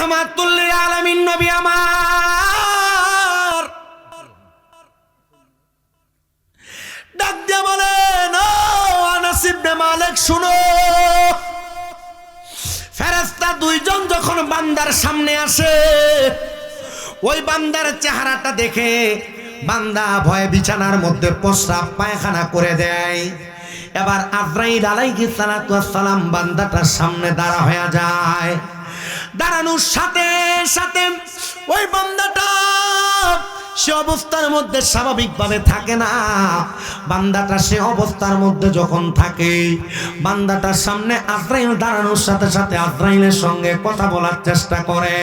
রাহমাতুল লিল আলামিন নবী আমার ডাক দিয়ে বলেন, ও আনাস ইবনে মালিক শুনো, ফেরেশতা দুইজন যখন বান্দার সামনে আসে, ওই বান্দার চেহারাটা দেখে বান্দা ভয়ে বিছানার মধ্যে প্রস্রাব পায়খানা করে দেয়। এবার আজরাইল আলাইহিস সালাতু ওয়াস সালাম বান্দাটার সামনে দাঁড়া হয়ে যায়। দাঁড়ানোর সাথে সাথে ওই বান্দাটা সে অবস্থার মধ্যে স্বাভাবিকভাবে থাকে না। বান্দাটা সে অবস্থার মধ্যে যখন থাকে, বান্দাটার সামনে আজরাইল দাঁড়ানোর সাথে সাথে আজরাইলের সঙ্গে কথা বলার চেষ্টা করে।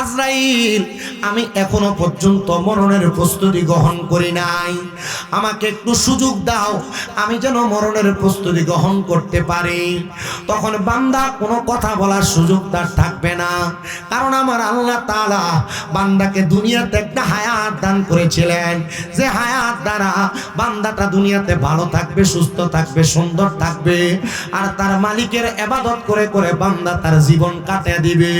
আজরাইল, আমি এখনো পর্যন্ত মরণের প্রস্তুতি গ্রহণ করি নাই, আমাকে একটু সুযোগ দাও, আমি যেন মরণের প্রস্তুতি গ্রহণ করতে পারি। তখন বান্দা কোনো কথা বলার সুযোগ তার থাকবে না, কারণ আমার আল্লাহ তাআলা বান্দাকে দুনিয়াতে একটা হায়াত দান করেছিলেন, যে হায়াত দ্বারা বান্দাটা দুনিয়াতে ভালো থাকবে, সুস্থ থাকবে, সুন্দর থাকবে, আর তার মালিকের ইবাদত করে করে বান্দা তার জীবন কাটিয়ে দিবে।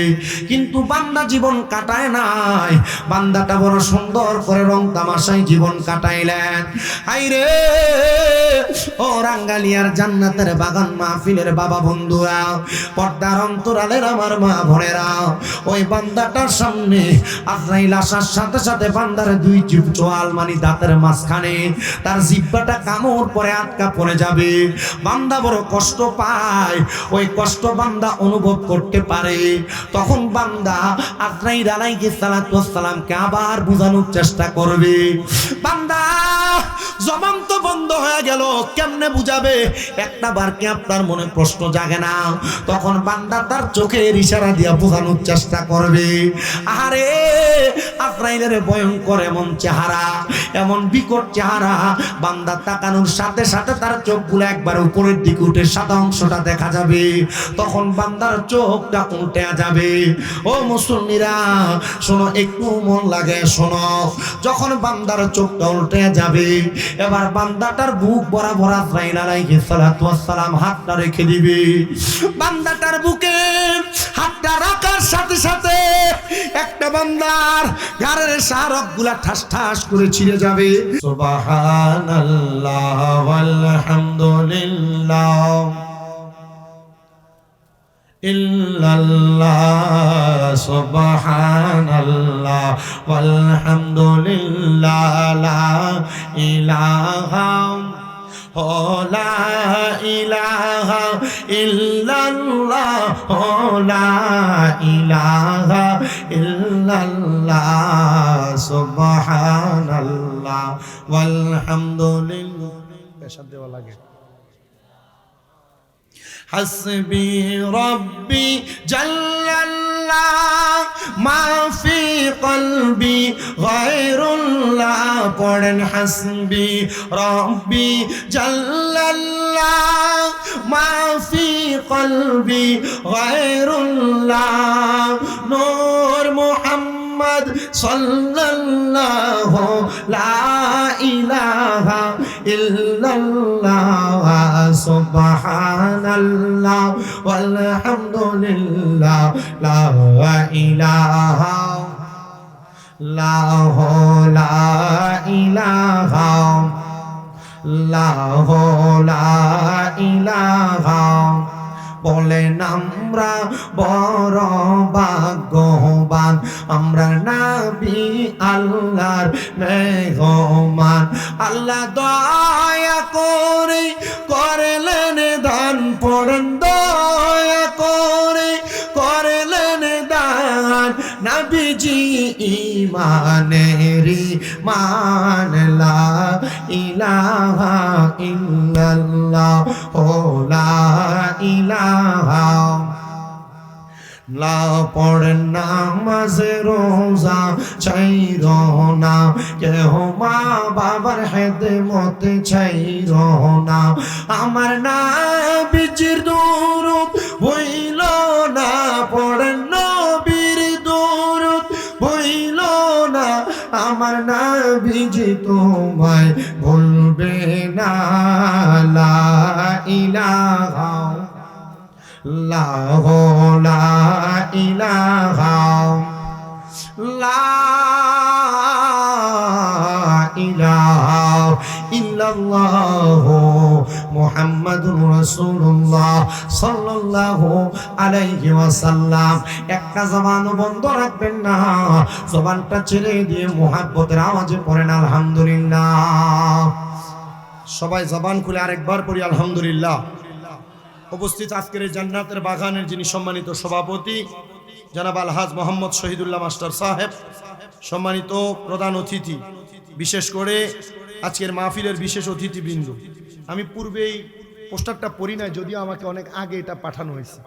কিন্তু বান্দা জীবন কাটায় নাই, বান্দাটা বড় সুন্দর করে রং তামাশায় জীবন কাটাইলেন। হাইরে ও রাঙ্গালিয়ার জান্নাতের বাগান মাহফিলের বাবা বন্ধুরা, পর্দার অন্তরালের আমার মা বোনেরা, ওই বান্দাটার সামনে আজরাইল আসার সাথে সাথে বান্দার দুই জিভ চোয়াল মানে দাঁতের মাঝখানে তার জিহ্বাটা কামড় পরে আটকা পড়ে যাবে। বান্দা বড় কষ্ট পায়, ওই কষ্ট বান্দা অনুভব করতে পারে। তখন বান্দা আজরাইল আলাইহিস সালাতু ওয়াস সালামকে আবার বোঝানোর চেষ্টা করবে। বান্দা জবান তো বন্ধ হয়ে গেল, কেমনে বুঝাবে? একটা বার কি আপনার মনে প্রশ্ন জাগে না? তখন বান্দা তার চোখের ইশারা দিয়া বোঝানোর চেষ্টা করবে। আরে আজরাইলের ভয়ঙ্কর এমন চেহারা, এমন বিকট চেহারা, বান্দা তাকানোর সাথে সাথে তার চোখগুলো একবার উপরের দিকে উঠে সাদা অংশটা দেখা যাবে। তখন বান্দার চোখটা উল্টে যাবে। ও মুসল্লিরা শোনো, একটু মন লাগে শোনো, যখন বান্দার চোখটা উল্টে যাবে, এবার বান্দাটার বুক বরাবর আজরাইল আলাইহিস সালাতু ওয়াস সালাম হাতটা রেখে দিবে। বান্দাটার বুকে হাতটা রাখার সাথে সাথে একটা বান্দার ঘাড়ের শাহরগগুলা ঠাস ঠাস করে ছিঁড়ে যাবে। সুবহানাল্লাহ ওয়ালহামদুলিল্লাহ ইল্লাল্লাহ, সুবহানাল্লাহ ওয়ালহামদুলিল্লাহ, লা ইলাহা লা ইলাহা ইল্লাল্লাহ, লা ইলাহা ইল্লাল্লাহ, সুবহানাল্লাহ ওয়ালহামদুলিল্লাহ। পেশাব দেওয়া লাগে। হাসবি রব্বি জাল্লাল্লাহ মা ফি কলবি গায়রুল্লাহ। পড়েন হাসবি রব্বি জাল্লাল্লাহ মা ফি কলবি গায়রুল্লাহ। নূর মুহাম্মদ সাল্লাল্লাহু লা ইলাহা ইল্লাল্লাহ, সুবহানাল্লাহ ওয়ালহামদুলিল্লাহ, লা ইলাহা লা ইলাহা লা ইলাহা। বলেন আমরা বড় ভাগ্যবান, আমরা নবী আল্লাহর মেহমান। আল্লাহ দয়া করে করলেন দান, পড়েন দয়া করে করলেন দান। নবীজি ঈমানেরি মান, লা ইলাহা ইল্লাল্লাহ, ও লা ইলাহা। লা পড়েন নামাজ রোজা চাইর না, কেহ মা বাবার খেদমত চাইর না। আমার নবীজির দুরূদ ভুইল না, পড়েন নবীর দুরূদ ভুইল না। আমার নবীজি তোমায় ভুলবে না, লা ইলাহা লা ইলাহা লা ইলাহা ইল্লাল্লাহু মুহাম্মাদুর রাসূলুল্লাহ সাল্লাল্লাহু আলাইহি ওয়াসাল্লাম। একটা জবান বন্ধ রাখবেন না, জবানটা ছেড়ে দিয়ে মুহাব্বতের আওয়াজে পড়েন আলহামদুলিল্লাহ। সবাই জবান খুলে আরেকবার পড়ি আলহামদুলিল্লাহ। উপস্থিত আজকের এই জান্নাতের বাগানের যিনি সম্মানিত সভাপতি জনাব আলহাজ মোহাম্মদ শহীদুল্লাহ মাস্টার সাহেব, সম্মানিত প্রধান অতিথি, বিশেষ করে আজকের মাহফিলের বিশেষ অতিথিবৃন্দ। আমি পূর্বেই পোস্টারটা পড়ি নাই, যদিও আমাকে অনেক আগে এটা পাঠানো হয়েছে।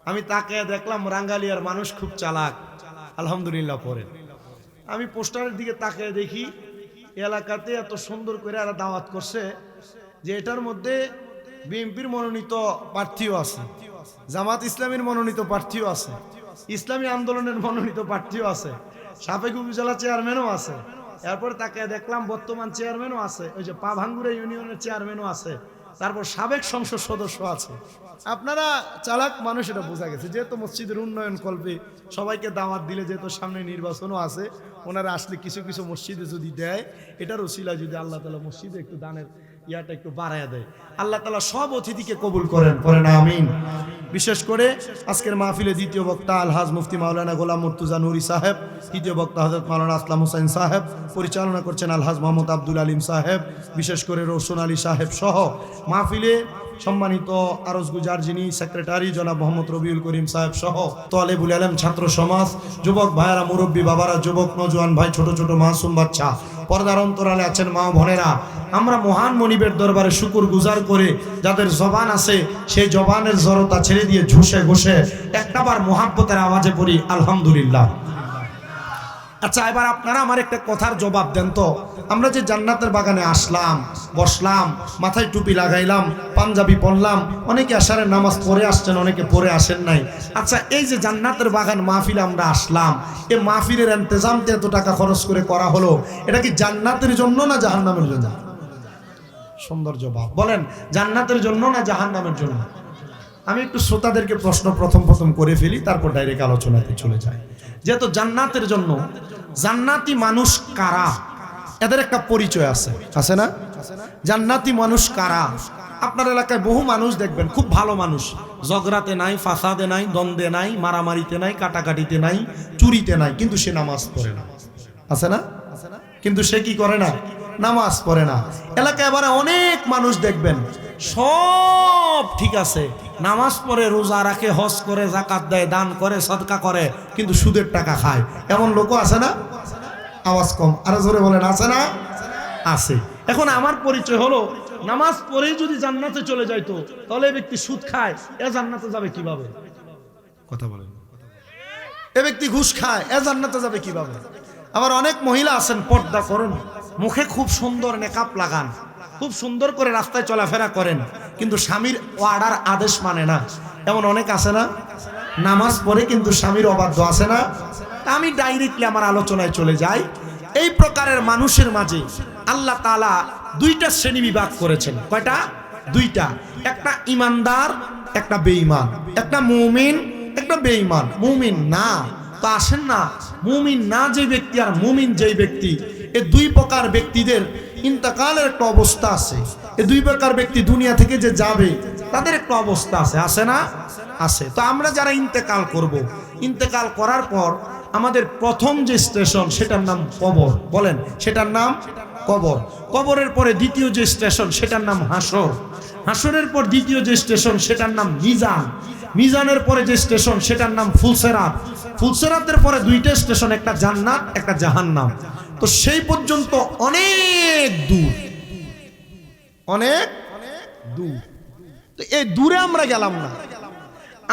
আমি তাকে দেখলাম রাঙ্গালিয়ার মানুষ খুব চালাক, আলহামদুলিল্লাহ পড়ে। আমি পোস্টারের দিকে তাকিয়ে দেখি এলাকাতে এত সুন্দর করে এরা দাওয়াত করছে যে এটার মধ্যে বিএনপির মনোনীত প্রার্থীও আছে, জামাত ইসলামের মনোনীত প্রার্থীও আছে, ইসলামী আন্দোলনের মনোনীত প্রার্থীও আছে, সাবেক উপজেলা চেয়ারম্যানও আছে। এরপর তাকে দেখলাম বর্তমান চেয়ারম্যানও আছে, ওই যে পাভাঙ্গুড়া ইউনিয়নের চেয়ারম্যানও আছে, তারপর সাবেক সংসদ সদস্য আছে। আপনারা চালাক মানুষ, এটা বোঝা গেছে। যেহেতু মসজিদের উন্নয়ন কল্পে সবাইকে দাওয়াত দিলে, যেহেতু সামনে নির্বাচনও আছে, ওনারা আসলে কিছু কিছু মসজিদে যদি দেয়, এটার ওসিলা যদি আল্লাহ তাআলা মসজিদে একটু দানের ইয়াটা একটু বাড়াইয়া দেয়, আল্লাহ তাআলা সব অতিথিকে কবুল করেন, পড়েন আমিন। বিশেষ করে আজকের মাহফিলে দ্বিতীয় বক্তা আলহাজ মুফতি মাওলানা গোলাম মুর্তুজা নুরি সাহেব, তৃতীয় বক্তা হযরত মাওলানা আসলাম হোসেন সাহেব, পরিচালনা করছেন আলহাজ মোহাম্মদ আব্দুল আলিম সাহেব, বিশেষ করে রওশন আলী সাহেব সহ মাহফিলে সম্মানিত আরজগুজার যিনি সেক্রেটারি জনাব মোহাম্মদ রবিউল করিম সাহেব সহ তালেবুল ইলম ছাত্র সমাজ, যুবক ভাইয়েরা, মুরব্বী বাবারা, যুবক নজওয়ান ভাই, ছোট ছোট মাসুম বাচ্চা, পর্দার অন্তরালে আছেন মা বোনেরা, আমরা মহান মনিবের দরবারে শুকর গুজার করে যাদের জবান আছে সেই জবানের জড়তা ছেড়ে দিয়ে ঝুষে ঘষে একটাবার মুহাব্বতের আওয়াজে পড়ি আলহামদুলিল্লাহ। আচ্ছা, এবার আপনারা আমার একটা কথার জবাব দেন তো, আমরা যে জান্নাতের বাগানে আসলাম, বসলাম, মাথায় টুপি লাগাইলাম, পাঞ্জাবি পরলাম, অনেকে আশারের নামাজ পড়ে আসছেন, অনেকে পড়ে আসেন নাই। আচ্ছা, এই যে জান্নাতের বাগান মাহফিলে আমরা আসলাম, এই মাহফিলের ইন্তজামতে এত টাকা খরচ করে করা হলো, এটা কি জান্নাতের জন্য না জাহান্নামের জন্য? সুন্দর জবাব, বলেন জান্নাতের জন্য না জাহান্নামের জন্য? আমি একটু শ্রোতাদেরকে প্রশ্ন প্রথম করে ফেলি, তারপর ডাইরেক্ট আলোচনাতে চলে যাই। যেহেতু জান্নাতের জন্য, জান্নাতি মানুষ কারা এদের একটা পরিচয় আছে, আছে না? জান্নাতি মানুষ কারা? আপনার এলাকায় বহু মানুষ দেখবেন খুব ভালো মানুষ, ঝগড়াতে নাই, ফাসাদে নাই, দ্বন্দ্বে নাই, মারামারিতে নাই, কাটাকাটিতে নাই, চুরিতে নাই, কিন্তু সে নামাজ পড়ে না, আছে না? কিন্তু সে কি করে না? নামাজ পড়ে না। এলাকায় এবারে অনেক মানুষ দেখবেন সব ঠিক আছে, নামাজ পড়ে, রোজা রাখে, হজ করে, যাকাত দেয়, দান করে, সদকা করে, কিন্তু সুদের টাকা খায়, এমন লোকও আছে না? আওয়াজ কম, আরো জোরে বলেন, আছে না? আছে। এখন আমার পরিচয় হলো, নামাজ পড়েই যদি জান্নাতে চলে যাইতো, তাহলে এই ব্যক্তি সুদ খায়, এ জান্নাতে যাবে কিভাবে? কথা বলেন। এ ব্যক্তি ঘুষ খায়, এ জান্নাতে যাবে কিভাবে? আবার অনেক মহিলা আছেন পর্দা করেন, মুখে খুব সুন্দর নেকাব লাগান, খুব সুন্দর করে রাস্তায় চলাফেরা করেন, কিন্তু স্বামীর অর্ডার আদেশ মানে না, এমন অনেক আছে না? নামাজ পড়ে কিন্তু স্বামীর অবাধ্য, আছে না? আমি ডাইরেক্টলি আমার আলোচনায় চলে যাই। এই প্রকারের মানুষের মাঝে আল্লাহ তাআলা দুইটা শ্রেণী বিভাগ করেছেন। কয়টা? দুইটা। একটা ইমানদার, একটা বেঈমান, একটা মুমিন, একটা বেঈমান। মুমিন না তো আসেন না, মুমিন না যে ব্যক্তি আর মুমিন যেই ব্যক্তি, এই দুই প্রকার ব্যক্তিদের ইন্তেকালের একটা অবস্থা আছে। এই দুই প্রকার ব্যক্তি দুনিয়া থেকে যে যাবে তাদের একটা অবস্থা আছে, আছে না? আছে। তো আমরা যারা ইন্তেকাল করব, ইন্তেকাল করার পর আমাদের প্রথম যে স্টেশন সেটার নাম কবর, বলেন সেটার নাম কবর। কবরের পরে দ্বিতীয় যে স্টেশন সেটার নাম হাসর, হাসরের পর দ্বিতীয় যে স্টেশন সেটার নাম মিজান, মিজানের পরে যে স্টেশন সেটার নাম ফুলসেরাত, ফুলসেরাতের পরে দুইটা স্টেশন, একটা জান্নাত একটা জাহান্নাম। তো সেই পর্যন্ত অনেক দূর, অনেক দূর। তো এই দূরে আমরা গেলাম না,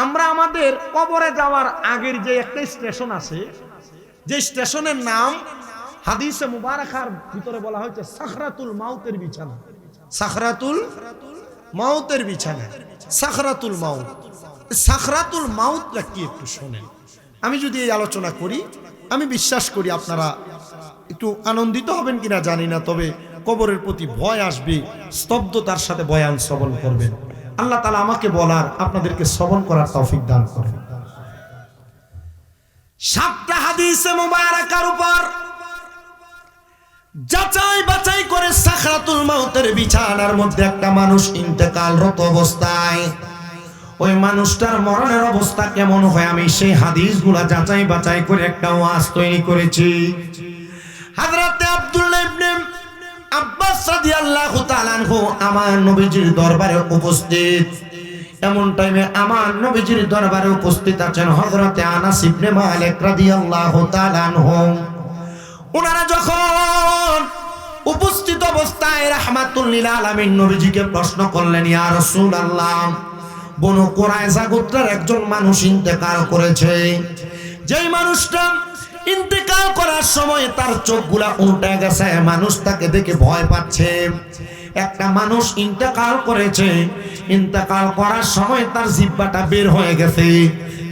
আমরা আমাদের কবরে যাওয়ার আগের যে একটা স্টেশন আছে, যে স্টেশনের নাম হাদিসে মুবারাকার ভিতরে বলা হয়েছে সাখরাতুল মাউতের বিছানা। সাখরাতুল মাউতের বিছানা, সাখরাতুল মাউত। সাখরাতুল মাউতটা কি একটু শোনেন। আমি যদি এই আলোচনা করি, আমি বিশ্বাস করি আপনারা একটু আনন্দিত হবেন কিনা জানি না, তবে কবরের প্রতি ভয় আসবে, স্তব্ধতার সাথে বয়ান শ্রবণ করবেন। আল্লাহ তাআলা আমাকে বলার, আপনাদেরকে শ্রবণ করার তৌফিক দান করেন। 7টা হাদিসে মুবারাকার উপর যাচাই বাছাই করে সাকরাতুল মাউতের বিছানার মধ্যে একটা মানুষ ইন্তেকালরত অবস্থায়, ওই মানুষটার মরণের অবস্থা কেমন হয় আমি সেই হাদিসগুলা যাচাই বাছাই করে একটা ওয়াজ তৈরি করেছি। হযরত আব্দুল্লাহ ইবনে আব্বাস রাদিয়াল্লাহু তাআলা আনহু আমার নবীজির দরবারে উপস্থিত। এমন টাইমে আমার নবীজির দরবারে উপস্থিত আছেন হযরতে আনাস ইবনে মালিক রাদিয়াল্লাহু তাআলা আনহু। ওনারা যখন উপস্থিত অবস্থায় রাহমাতুল লিল আলামিন নবীজিকে প্রশ্ন করলেন, ইয়া রাসূলুল্লাহ, বনু কুরাইজা গোত্রের একজন মানুষ ইন্তেকাল করেছে। যেই মানুষটা ইন্তেকাল করার সময় তার চোখগুলা উল্টে গেছে, মানুষ তাকে দেখে ভয় পাচ্ছে। একটা মানুষ ইন্তেকাল করেছে, ইন্তেকাল করার সময় তার জিহ্বাটা বের হয়ে গেছে,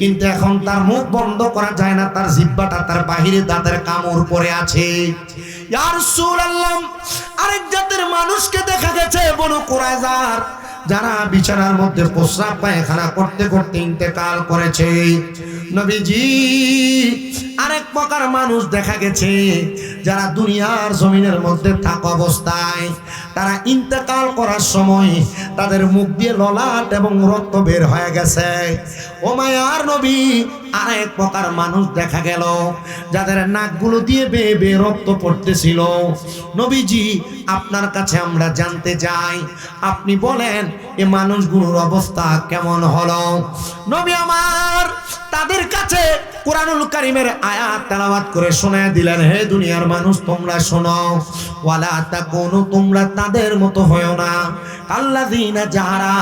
কিন্তু এখন তার মুখ বন্ধ করা যায় না, তার জিহ্বাটা তার বাহিরে দাঁতের কামড় পড়ে আছে। ইয়া রাসূলুল্লাহ, আরেক জাতের মানুষকে দেখা গেছে বনু কুরাইজার, যারা বিছানার মধ্যে প্রস্রাব পায়খানা করতে করতে ইন্তেকাল করেছে। নবীজি আরেক প্রকার মানুষ দেখা গেছে যারা দুনিয়ার জমিনের মধ্যে থাকা অবস্থায় তারা ইন্তেকাল করার সময় তাদের মুখ দিয়ে ললাট এবং রক্ত বের হয়ে গেছে। ও মায়ার নবী, আরেক প্রকার মানুষ দেখা গেল যাদের নাকগুলো দিয়ে বেয়ে বেয়ে রক্ত পড়তেছিল। নবীজি আপনার কাছে আমরা জানতে চাই, আপনি বলেন এই মানুষগুলোর অবস্থা কেমন হলো? নবী আমার তাদের কাছে কুরআনুল কারীমের আয়াত তেলাওয়াত করে শোনায় দিলেন, হে দুনিয়ার মানুষ তোমরা শোনো, ওয়ালা তাকুনু, তোমরা তাদের মতো হয়ো না, আল্লাযীনা যারা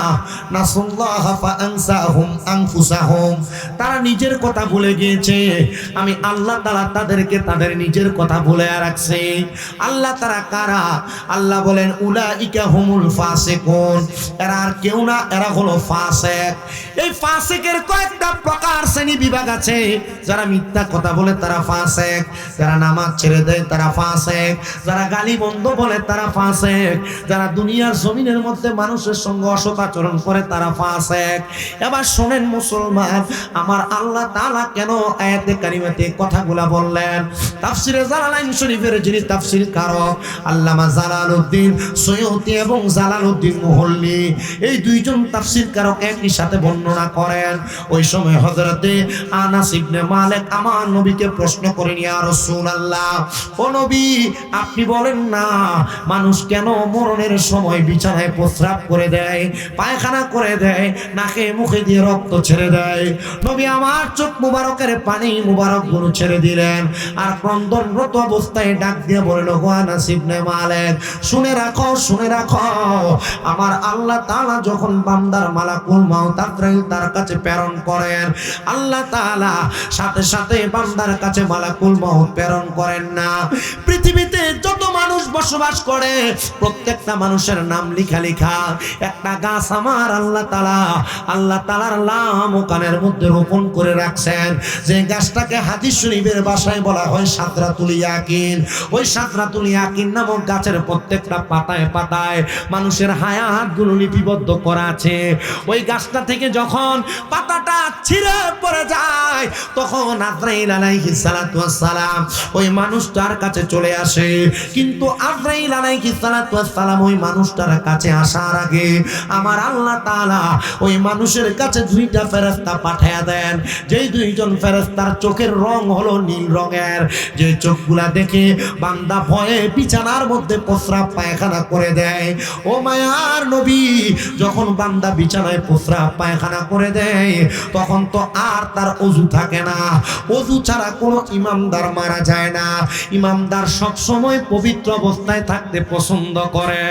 নাসুল্লাহ ফাআনসাহুম আনফুসাহুম, তারা নিজের কথা ভুলে গিয়েছে, আমি আল্লাহ তাআলা তাদেরকে তাদের নিজের কথা ভুলে রাখছে। আল্লাহ তারা কারা? আল্লাহ বলেন উলাইকা হুমুল ফাসিকুন, এরা আর কেউ না, এরা হলো ফাসিক। এই ফাসিকের কয়েকটা প্রকার শ্রেণী বিভাগ আছে। যারা মিথ্যা কথা বলে তারা ফাসিক, যারা নামাজ ছেড়ে দেয় তারা ফাসিক, যারা গালি বন্ধ বলে তারা ফাসিক, যারা দুনিয়ার জমিনের মধ্যে মানুষের সঙ্গে অসৎ আচরণ করে তারা ফাসিক। এবার শোনেন মুসলমান, আমার আল্লাহ তাআলা কেন আয়াতে কারিমাতে কথাগুলা বললেন? তাফসিরে জালালাইন শরীফের যিনি তাফসির কারক আল্লামা জালালউদ্দিন সৈয়দী এবং জালালউদ্দিন মুহল্লি, এই দুইজন তাফসির কারক একই সাথে বর্ণনা করেন, ওই সময় হযরতে আনাস ইবনে মালিক আমার নবীকে প্রশ্ন করেন, ইয়া রাসূলুল্লাহ, ও নবী আপনি বলেন না মানুষ কেন মরণের সময় বিছানায় প্রস্রাব করে দেয়, পায়খানা করে দেয়, নাকে মুখে দিয়ে রক্ত ছেড়ে দেয়? নবী আমার চোখ মুবারকের পানি মুবারক গুলো ছেড়ে দিলেন, আর ক্রন্দনরত অবস্থায় ডাক দিয়ে বলল, গো আনাস ইবনে মালিক, শুনে রাখো, শুনে রাখো, আমার আল্লাহ তাআলা যখন বান্দার মালাকুল মাউত আজরাইল তার কাছে প্রেরণ করেন, আল্লাহ তাআলা সাথে সাথে বান্দার কাছে মালাকুল মাউত প্রেরণ করেন না। পৃথিবীতে যত মানুষ বসবাস করে প্রত্যেকটা মানুষের নাম লিখা লিখা। একটা গাছ আমার আল্লাহ তাআলার নাম ওখানের মধ্যে রোপণ করে রাখছেন, যে গাছটাকে হাদিস শরীফের ভাষায় বলা হয় সাদরাতুল ইয়াকিন। ওই সাদরাতুল ইয়াকিন নামক গাছের প্রত্যেকটা পাতায় পাতায় মানুষের হায়াতগুলো লিপিবদ্ধ করা আছে। ওই গাছটা থেকে যখন পাতাটা ছিঁড়ে পড়ে যায় তখন আজরাইল আলাইহিস সালাতু ওয়াস সালাম ওই মানুষটার কাছে চলে আসে, কিন্তু আজরাইল আলাইহিস সালাতু ওয়াস সালাম ওই মানুষটার কাছে আসার আগে আমার আল্লাহ তাআলা ওই মানুষের কাছে দুইটা ফেরেশতা পাঠিয়ে দেন, যেই দুইজন ফেরেশতার চোখের রং হলো নীল রঙের, যে চোখগুলা দেখে বান্দা ভয়ে বিছানার মধ্যে প্রস্রাব পায়খানা করে দেয়। ও মায়ার নবী, যখন বান্দা বিছানায় প্রস্রাব পায়খানা করে দেয় তখন তো আর তার ওযু থাকে না, ওযু ছাড়া কোনো ইমামদার মারা যায় না। ইমামদার সব সময় পবিত্র অবস্থায় থাকতে পছন্দ করে।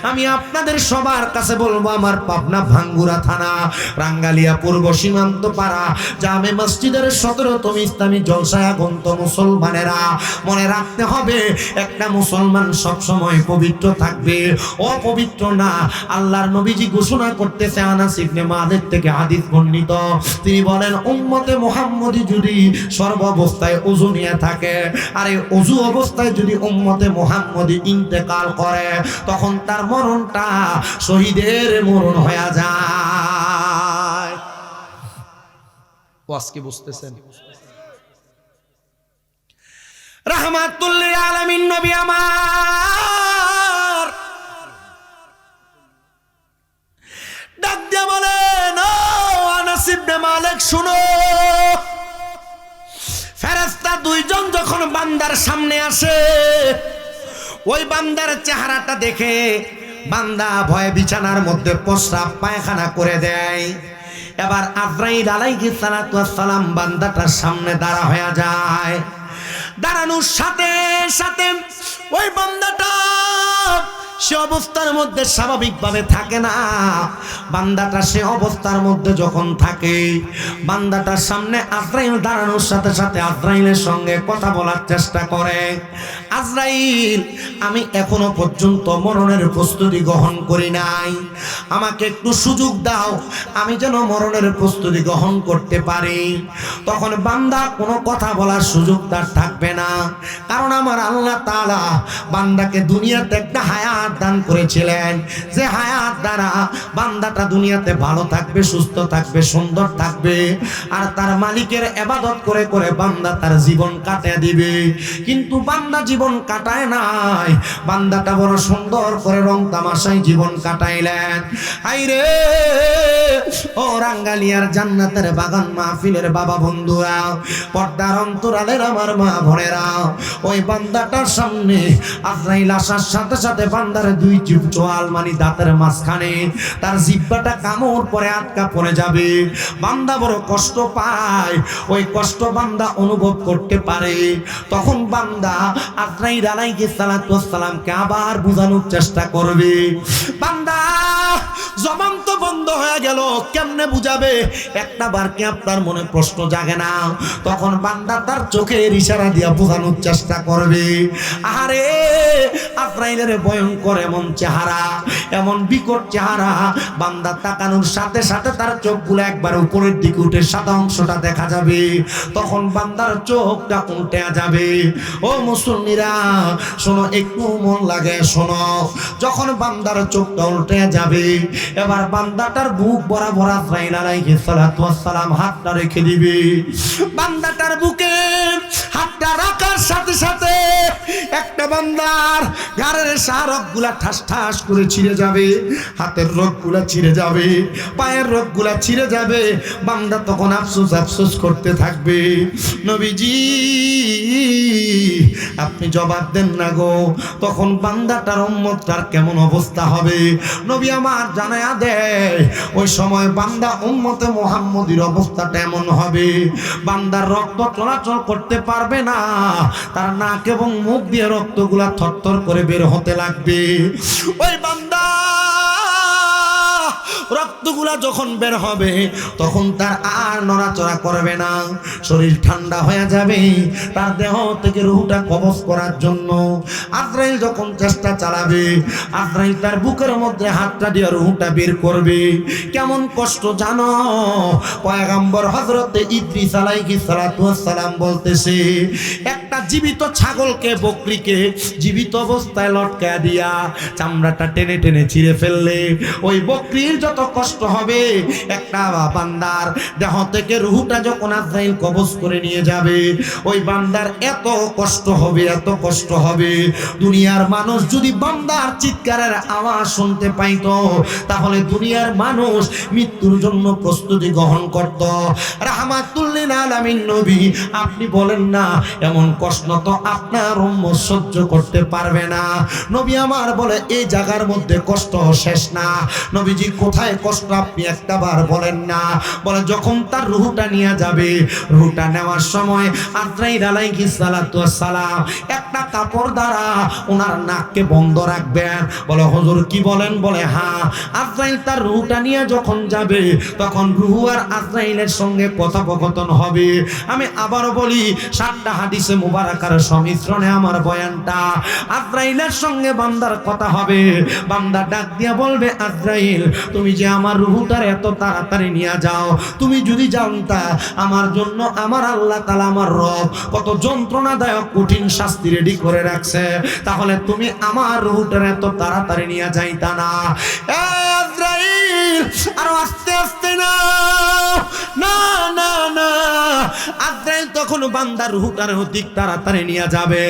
আমি আপনাদের সবার কাছে বলবো, আমার পাবনা ভাঙ্গুরা থানা রাঙ্গালিয়া পূর্ব সীমান্ত পাড়া জামে মসজিদের 17তম ইসলামী জলসায় আগন্ত মুসলমানেরা মনে রাখতে হবে, একটা মুসলমান সব সময় পবিত্র থাকবে, অপবিত্র না। আল্লাহর নবীজি ঘোষণা করতেছে, আনাস ইবনে মালিক থেকে হাদিস বর্ণিত, তিনি বলেন উম্মতে মুহাম্মদী যদি সর্বাবস্থায় ওযু নিয়ে থাকে আর এই ওযু অবস্থায় যদি উম্মতে মুহাম্মদী ইন্তেকাল করে তখন তার মরণটা শহীদের মরণ হয়ে যায়। ওয়াজ কি বুঝতেছেন? রাহমাতুল লিল আলামিন নবী আমার ডাক দিয়ে বলেন, ও আনাস ইবনে মালিক শুনো, ফেরেশতা দুইজন যখন বান্দার সামনে আসে, ওই বান্দার চেহারাটা দেখে বান্দা ভয়ে বিছানার মধ্যে প্রস্রাব পায়খানা করে দেয়। এবার আজরাইল আলাইহিস সালাতু ওয়াস সালাম বান্দাটার সামনে দাঁড়া হয়ে যায়। দাঁড়ানোর সাথে সাথে ওই বান্দাটা সে অবস্থার মধ্যে স্বাভাবিকভাবে থাকে না। বান্দাটা সে অবস্থার মধ্যে যখন থাকে, বান্দাটার সামনে আজরাইল দাঁড়ানোর সাথে সাথে আজরাইলের সঙ্গে কথা বলার চেষ্টা করে। আজরাইল, আমি এখনো পর্যন্ত মরণের প্রস্তুতি গ্রহণ করি নাই, আমাকে একটু সুযোগ দাও, আমি যেন মরণের প্রস্তুতি গ্রহণ করতে পারি। তখন বান্দা কোনো কথা বলার সুযোগ তার থাকবে না, কারণ আমার আল্লাহ তাআলা বান্দাকে দুনিয়াতে একটা হায়াত দান করেছিলেন, যে হায়াত দ্বারা বান্দাটা দুনিয়াতে ভালো থাকবে, সুস্থ থাকবে, সুন্দর থাকবে, আর তার মালিকের ইবাদত করে করে বান্দা তার জীবন কাটিয়ে দিবে। কিন্তু বান্দা জীবন কাটায় নাই, বান্দাটা বড় সুন্দর করে রং তামাশায় জীবন কাটাইলেন। আইরে ও রাঙ্গালিয়ার জান্নাতের বাগান মাহফিলের বাবা বন্ধুরা, পর্দার অন্তরালের আমার মা বোনেরা, ওই বান্দাটার সামনে আজরাইল আসার সাথে সাথে বান্দার দুই জিভ চোয়াল মানে দাঁতের মাঝখানে তার জিহ্বাটা কামড় পরে আটকা পড়ে যাবে। বান্দা বড় কষ্ট পায়, ওই কষ্ট বান্দা অনুভব করতে পারে। তখন বান্দা আজরাইল আলাইহিস সালাতু ওয়াস সালামকে আবার বোঝানোর চেষ্টা করবে। বান্দা জবান তো বন্ধ হয়ে গেল, কেমনে বুঝাবে? একটা বার কি আপনার মনে প্রশ্ন জাগে না? তখন বান্দা তার চোখের ইশারা দিয়া বোঝানোর চেষ্টা করবে। আরে আজরাইলের ভয়ঙ্কর এমন চেহারা, এমন বিকট চেহারা, বান্দা তাকানোর সাথে সাথে তার চোখগুলো একবার উপরের দিকে উঠে সাদা অংশটা দেখা যাবে। তখন বান্দার চোখটা উল্টে যাবে। ও মুসল্লিরা শোনো, একটু মন লাগে শোনো, যখন বান্দার চোখটা উল্টে যাবে, এবার বান্দাটার বুক বরাবর আজরাইল আলাইহিস সালাতু ওয়াস সালাম হাতটা রেখে দিবে। বান্দাটার বুকে হাতটা রাখার সাথে সাথে একটা বান্দার ঘাড়ের রগগুলা ঠাস ঠাস করে ছিঁড়ে যাবে, হাতের রগগুলা ছিঁড়ে যাবে, পায়ের রগগুলা ছিঁড়ে যাবে। বান্দা তখন আফসোস আফসোস করতে থাকবে। নবীজি আপনি জবাব দেন না গো, তখন বান্দাটার উম্মতটার কেমন অবস্থা হবে? নবী আমার জানায়া দেয়, ওই সময় বান্দা উম্মতে মুহাম্মদীর অবস্থাটা এমন হবে, বান্দার রক্ত চলাচল করতে পারবে না, তার নাক এবং মুখ দিয়ে রক্তগুলা থরথর করে বের হতে লাগবে। ওই বান্দা রক্তগুলা যখন বের হবে তখন তার আর নড়াচড়া করবে না, শরীর ঠান্ডা হয়ে যাবে। তার দেহ থেকে রূহটা কবজ করার জন্য আজরাইল যখন চেষ্টা চালাবে, আজরাইল তার বুকের মধ্যে হাতটা দিয়ে রূহটা বের করবে। কেমন কষ্ট জানো? পয়গম্বর হযরতে ইদ্রিস আলাইহিস সালাতু ওয়াস সালাম বলতেছে, একটা জীবিত ছাগলকে, বকরিকে জীবিত অবস্থায় লটকায়া দিয়া চামড়াটা টেনে টেনে ছিঁড়ে ফেললে ওই বকরির যত কষ্ট হবে, একটা বান্দার দেহ থেকে রূহটা যখন আজরাইল কবজ করে নিয়ে যাবে, ওই বান্দার এত কষ্ট হবে, এত কষ্ট হবে। দুনিয়ার মানুষ যদি বান্দার চিৎকারের আওয়াজ শুনতে পাইতো, তাহলে দুনিয়ার মানুষ মৃত্যুর জন্য প্রস্তুতি গ্রহণ করত। রাহমাতুল লিল আলামিন নবী, আপনি বলেন না এমন কষ্ট তো আপনার উম্মত সহ্য করতে পারবে না। নবী আমার বলে এই জায়গার মধ্যে কষ্ট শেষ না। নবীজি কোথায় কষ্ট আপনি একটা বার বলেন না? বলে যখন তার রূহটা নিয়ে যাবে, রূহটা নেওয়ার সময় আজরাইল আলাইহিস সালাতু ওয়াস সালাম একটা কাপড় দ্বারা ওনার নাককে বন্ধ রাখবেন। বলে হুজুর কি বলেন? বলে হ্যাঁ। আজরাইল তার রূহটা নিয়ে যখন যাবে, তখন রূহ আর আজরাইলের সঙ্গে কথোপকথন হবে। আমি আবারও বলি, 7টা হাদিসে মুবারাকার সংমিশ্রণে আমার বয়ানটা। আজরাইলের সঙ্গে বান্দার কথা হবে। বান্দা ডাক দিয়া বলবে, আজরাইল তুমি যে আমার রূহটার এত তাড়াতাড়ি নিয়ে যাও, তুমি যদি জানতা আমার জন্য আমার আল্লাহ তাআলা, আমার রব কত যন্ত্রণাদায়ক কঠিন শাস্তি রেডি করে রাখছে, তাহলে তুমি আমার রূহটার এত তাড়াতাড়ি নিয়ে যাইতা না। আজরাইল আজরাইল আরো আস্তে আস্তে না না না না আজরাইল তখন বান্দার রূহটার দিক তাড়াতাড়ি নিয়ে যাবে,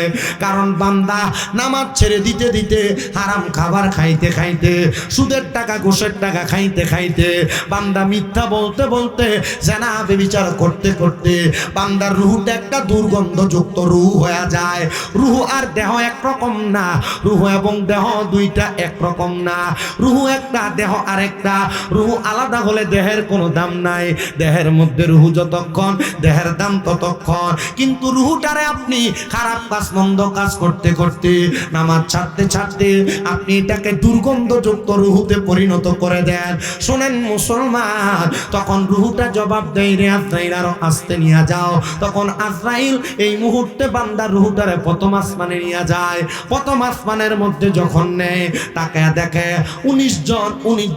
কারণ বান্দা নামাজ ছেড়ে দিতে দিতে, হারাম খাবার খাইতে খাইতে, সুদের টাকা ঘুষের টাকা খাইতে খাইতে, বান্দা মিথ্যা বলতে বলতে, জেনা ব্যভিচার করতে করতে বান্দার রূহটা একটা দুর্গন্ধযুক্ত রূহ হয়ে যায়। রূহ আর দেহ একরকম না, রূহ এবং দেহ দুইটা একরকম না। রূহ একটা, দেহ আরেকটা। রূহ আলাদা হলে দেহের কোনো দাম নাই, দেহের মধ্যে রূহ যতক্ষণ দেহের দাম ততক্ষণ। কিন্তু রূহটারে আপনি খারাপ কাজ মন্দ কাজ করতে করতে, নামাজ ছাড়তে ছাড়তে আপনি এটাকে দুর্গন্ধযুক্ত রূহতে পরিণত করে দেন। শোনেন মুসলমান, তখন রূহটা জবাব দেয়, রে আজরাইল আরো আস্তে নিয়ে যাও। তখন আজরাইল এই মুহূর্তে বান্দার রূহটারে প্রথম আসমানে নিয়ে যায়। প্রথম আসমানের মধ্যে যখন নেয়, তাকে দেখে 19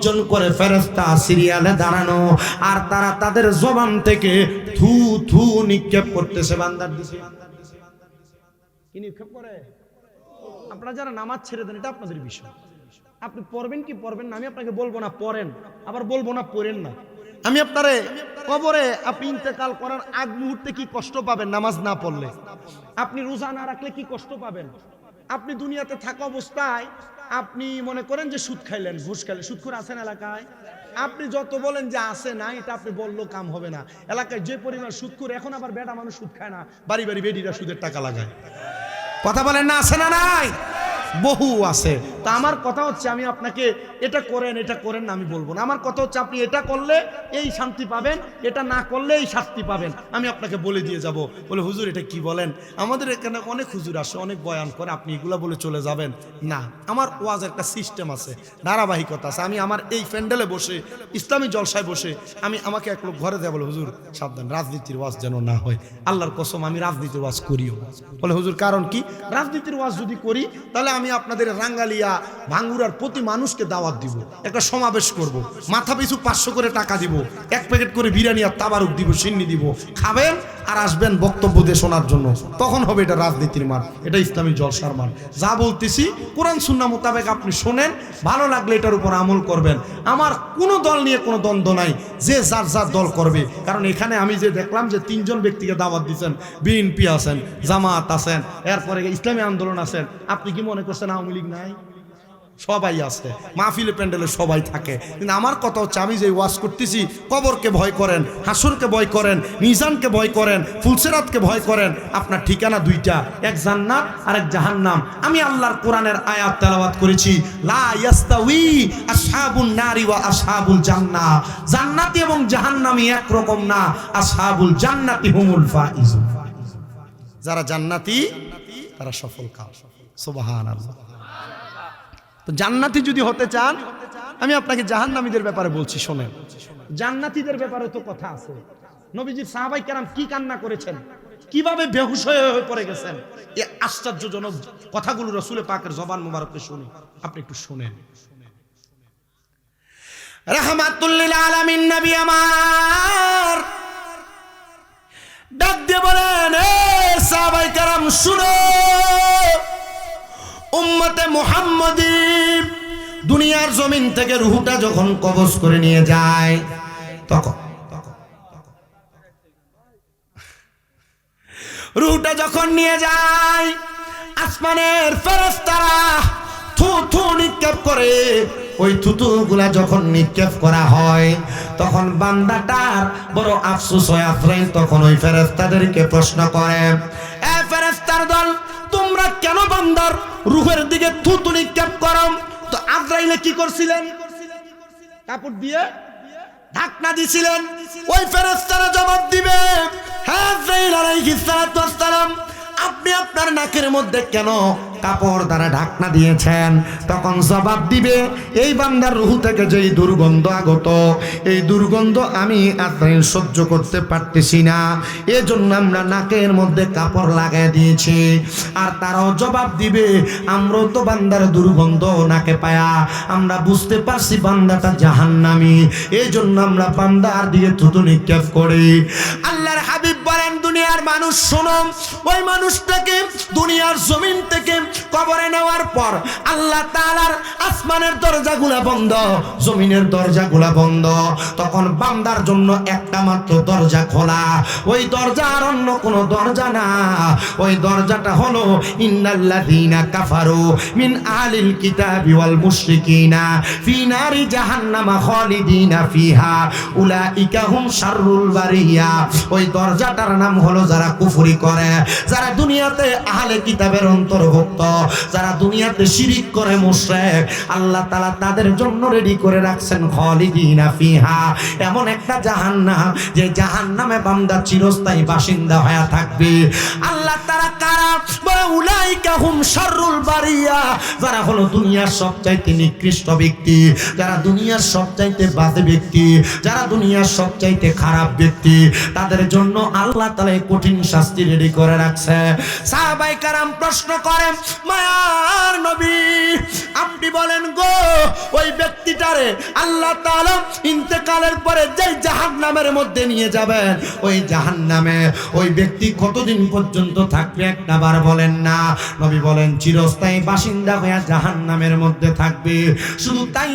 জন করে ফেরেশতা সিরিয়ালে দাঁড়ানো, আর তারা তাদের জবান থেকে থু থু নিক্ষেপ করতেছে বান্দার দিকে। কি নিক্ষেপ করে? আপনারা যারা নামাজ ছেড়ে দেন, এটা আপনাদের বিষয়। আপনি পড়বেন কি পড়বেন না আমি আপনাকে বলবো না, পড়েন, আবার বলবো না পড়েন না। আমি আপনারে কবরে আপনি ইন্তেকাল করার আগ মুহূর্তে কি কষ্ট পাবেন নামাজ না পড়লে, আপনি রোজা না রাখলে কি কষ্ট পাবেন, আপনি দুনিয়াতে থাকা অবস্থায় আপনি মনে করেন যে সুদ খাইলেন, ঘুষ খাইলেন, সুদখোর আছেন এলাকায়, আপনি যত বলেন যে আছে না, এটা আপনি বললেও কাম হবে না। এলাকায় যে পরিমাণ সুদখোর, এখন আবার বেটা মানুষ সুদ খায় না, বাড়ি বাড়ি বেডিরা সুদের টাকা লাগায়। কথা বলেন না, আছে না নাই? বহু আছে। তা আমার কথা হচ্ছে, আমি আপনাকে এটা করেন এটা করেন না আমি বলবো না। আমার কথা হচ্ছে, আপনি এটা করলে এই শান্তি পাবেন, এটা না করলে এই শাস্তি পাবেন। আমি আপনাকে বলে দিয়ে যাব, বলে হুজুর এটা কি বলেন? আমাদের এখানে অনেক হুজুর আসে, অনেক বয়ান করে, আপনি এগুলা বলে চলে যাবেন না। আমার ওয়াজ একটা সিস্টেম আছে, ধারাবাহিকতা আছে। আমি আমার এই প্যান্ডেলে বসে, ইসলামী জলসায় বসে, আমাকে এক লোক ঘরে দেয়, বলে হুজুর সাবধান, রাজনীতির ওয়াজ যেন না হয়। আল্লাহর কসম আমি রাজনীতির ওয়াজ করিও। বলে হুজুর কারণ কি? রাজনীতির ওয়াজ যদি করি তাহলে আমি আপনাদের রাঙ্গালিয়া ভাঙ্গুরার প্রতি মানুষকে দাওয়াত দিব, একটা সমাবেশ করব, মাথা পিছু 500 করে টাকা দিব, 1 প্যাকেট করে বিরিয়ানি আর তাবারুক দিব, সিন্নি দিব, খাবেন আর আসবেন বক্তব্য দিয়ে শোনার জন্য। তখন হবে এটা রাজনীতির মাঠ, এটা ইসলামী জলসার মাঠ। যা বলতেছি কোরআন সুন্নাহ মোতাবেক আপনি শোনেন, ভালো লাগলে এটার উপর আমল করবেন। আমার কোনো দল নিয়ে কোনো দ্বন্দ্ব নাই, যে যার যার দল করবে। কারণ এখানে আমি যে দেখলাম যে 3 জন ব্যক্তিকে দাওয়াত দিচ্ছেন, বিএনপি আছেন, জামাত আছেন, এরপরে ইসলামী আন্দোলন আছেন। আপনি কি মনে করছেন আওয়ামী লীগ নাই? সবাই আছে, মাহফিলে প্যান্ডেলে সবাই থাকে। কিন্তু আমার কথা হচ্ছে, আমি যে ওয়াজ করতেছি, কবরকে ভয় করেন, হাসরকে ভয় করেন, মিজানকে ভয় করেন, ফুলসেরাতকে ভয় করেন, আপনার ঠিকানা দুইটা, এক জান্নাত আর এক জাহান্নাম। আমি আল্লাহর কোরআনের আয়াত তেলাওয়াত করেছি, লা ইয়াস্তাউই আসহাবুন নারি ওয়া আসহাবুল জান্নাহ। জান্নাতি এবং জাহান্নামী এক রকম না, আসহাবুল জান্নাতি হুমুল ফাইজুন। যারা জান্নাতি তারা সফল কাম। সুবহানাল্লাহ। তো জান্নাতি যদি হতে চান, আমি আপনাকে জাহান্নামীদের ব্যাপারে বলছি, শোনেন। জান্নাতীদের ব্যাপারে তো কথা আছে। নবীজির সাহাবায়ে কেরাম কি কান্না করেছেন, কিভাবে বেহুশ হয়ে পড়ে গেছেন, এই আশ্চর্যজনক কথাগুলো রাসূল পাকের জবান মোবারকে শুনি, আপনি একটু শুনেন। রাহমাতুল লিল আলামিন নবী আমার ডাক দিয়ে বলেন, এ সাহাবায়ে কেরাম শুনো, উম্মতে মুহাম্মাদি দুনিয়ার জমিন থেকে রূহটা যখন কবজ করে নিয়ে যায়, তখন রূহটা যখন নিয়ে যায়, আসমানের ফেরেশতারা থুথু নিক্ষেপ করে। ওই থুতুগুলা যখন নিক্ষেপ করা হয়, তখন বান্দাটার বড় আফসোস হয়। আফরাইল তখন ওই ফেরেশতাদেরকে প্রশ্ন করে, এ ফেরেশতার দল, তোমরা কেন বান্দার রূহের দিকে থুতু নিক্ষেপ করো? তো আজরাইলে কি করছিলেন? কাপড় দিয়ে ঢাকনা দিছিলেন। ওই ফেরেশতারা জবাব দিবে, হ্যাঁ আজরাইল আলাইহিস সালাতু ওয়াস সালাম, আপনি আপনার নাকের মধ্যে কেন কাপড় দ্বারা ঢাকনা দিয়েছেন? তখন জবাব দিবে, এই বান্দার রূহ থেকে যেই দুর্গন্ধ আগত, এই দুর্গন্ধ আমি আজরাইল সহ্য করতে পারতেছি না, এজন্য আমরা নাকের মধ্যে কাপড় লাগাই দিয়েছি। আর তারাও জবাব দিবে, আমরাও তো বান্দার দুর্গন্ধ নাকে পায়া আমরা বুঝতে পারছি বান্দাটা জাহান্নামী, এজন্য আমরা বান্দার দিকে থুতু নিক্ষেপ করি। আল্লাহর হাবিব বলেন, দুনিয়ার মানুষ শোনো, ওই মানুষটাকে দুনিয়ার জমিন থেকে কবরে নেওয়ার পর আল্লাহ তাআলার আসমানের দরজাগুলা বন্ধ, জমিনের দরজাগুলা বন্ধ। তখন বান্দার জন্য একটা মাত্র দরজা খোলা, ওই দরজা আর অন্য কোনো দরজা না। ওই দরজাটা হলো ইন্নাল্লাযীনা কাফারু মিন আহলিল কিতাবি ওয়াল মুশরিকিনা ফি নারি জাহান্নামা খালিদিনা ফিহা উলাইকা হুম শাররুল বারিয়া। ওই দরজাটার নাম হলো যারা কুফরি করে, যারা দুনিয়াতে আহলে কিতাবের অন্তর্ভুক্ত, যারা দুনিয়াতে শিরিক করে মুশরিক, আল্লাহ তাআলা তাদের জন্য রেডি করে রাখছেন খালিদিনা ফিহা, এমন একটা জাহান্নাম যে জাহান্নামে বান্দা চিরস্থায়ী বাসিন্দা হয়ে থাকবে। আল্লাহ তাআলা কারা বলে উলাইকা হুম শাররুল বারিয়া, যারা হলো দুনিয়ার সবচাইতে নিকৃষ্ট ব্যক্তি, যারা দুনিয়ার সবচাইতে বাজে ব্যক্তি, যারা দুনিয়ার সবচাইতে খারাপ ব্যক্তি, তাদের জন্য আল্লাহ তাআলা কঠিন শাস্তি রেডি করে রাখছে। সাহাবায়ে কেরাম প্রশ্ন করেন, মায়ার নবী আপনি বলেন গো, ওই ব্যক্তিটারে আল্লাহ তাআলা ইন্তেকালের পরে যেই জাহান্নামের মধ্যে নিয়ে যাবেন, ওই জাহান্নামে ওই ব্যক্তি কতদিন পর্যন্ত থাকবে একবার বলেন না। নবী বলেন চিরস্থায়ী বাসিন্দা হয়ে জাহান্নামের মধ্যে থাকবে। শুধু তাই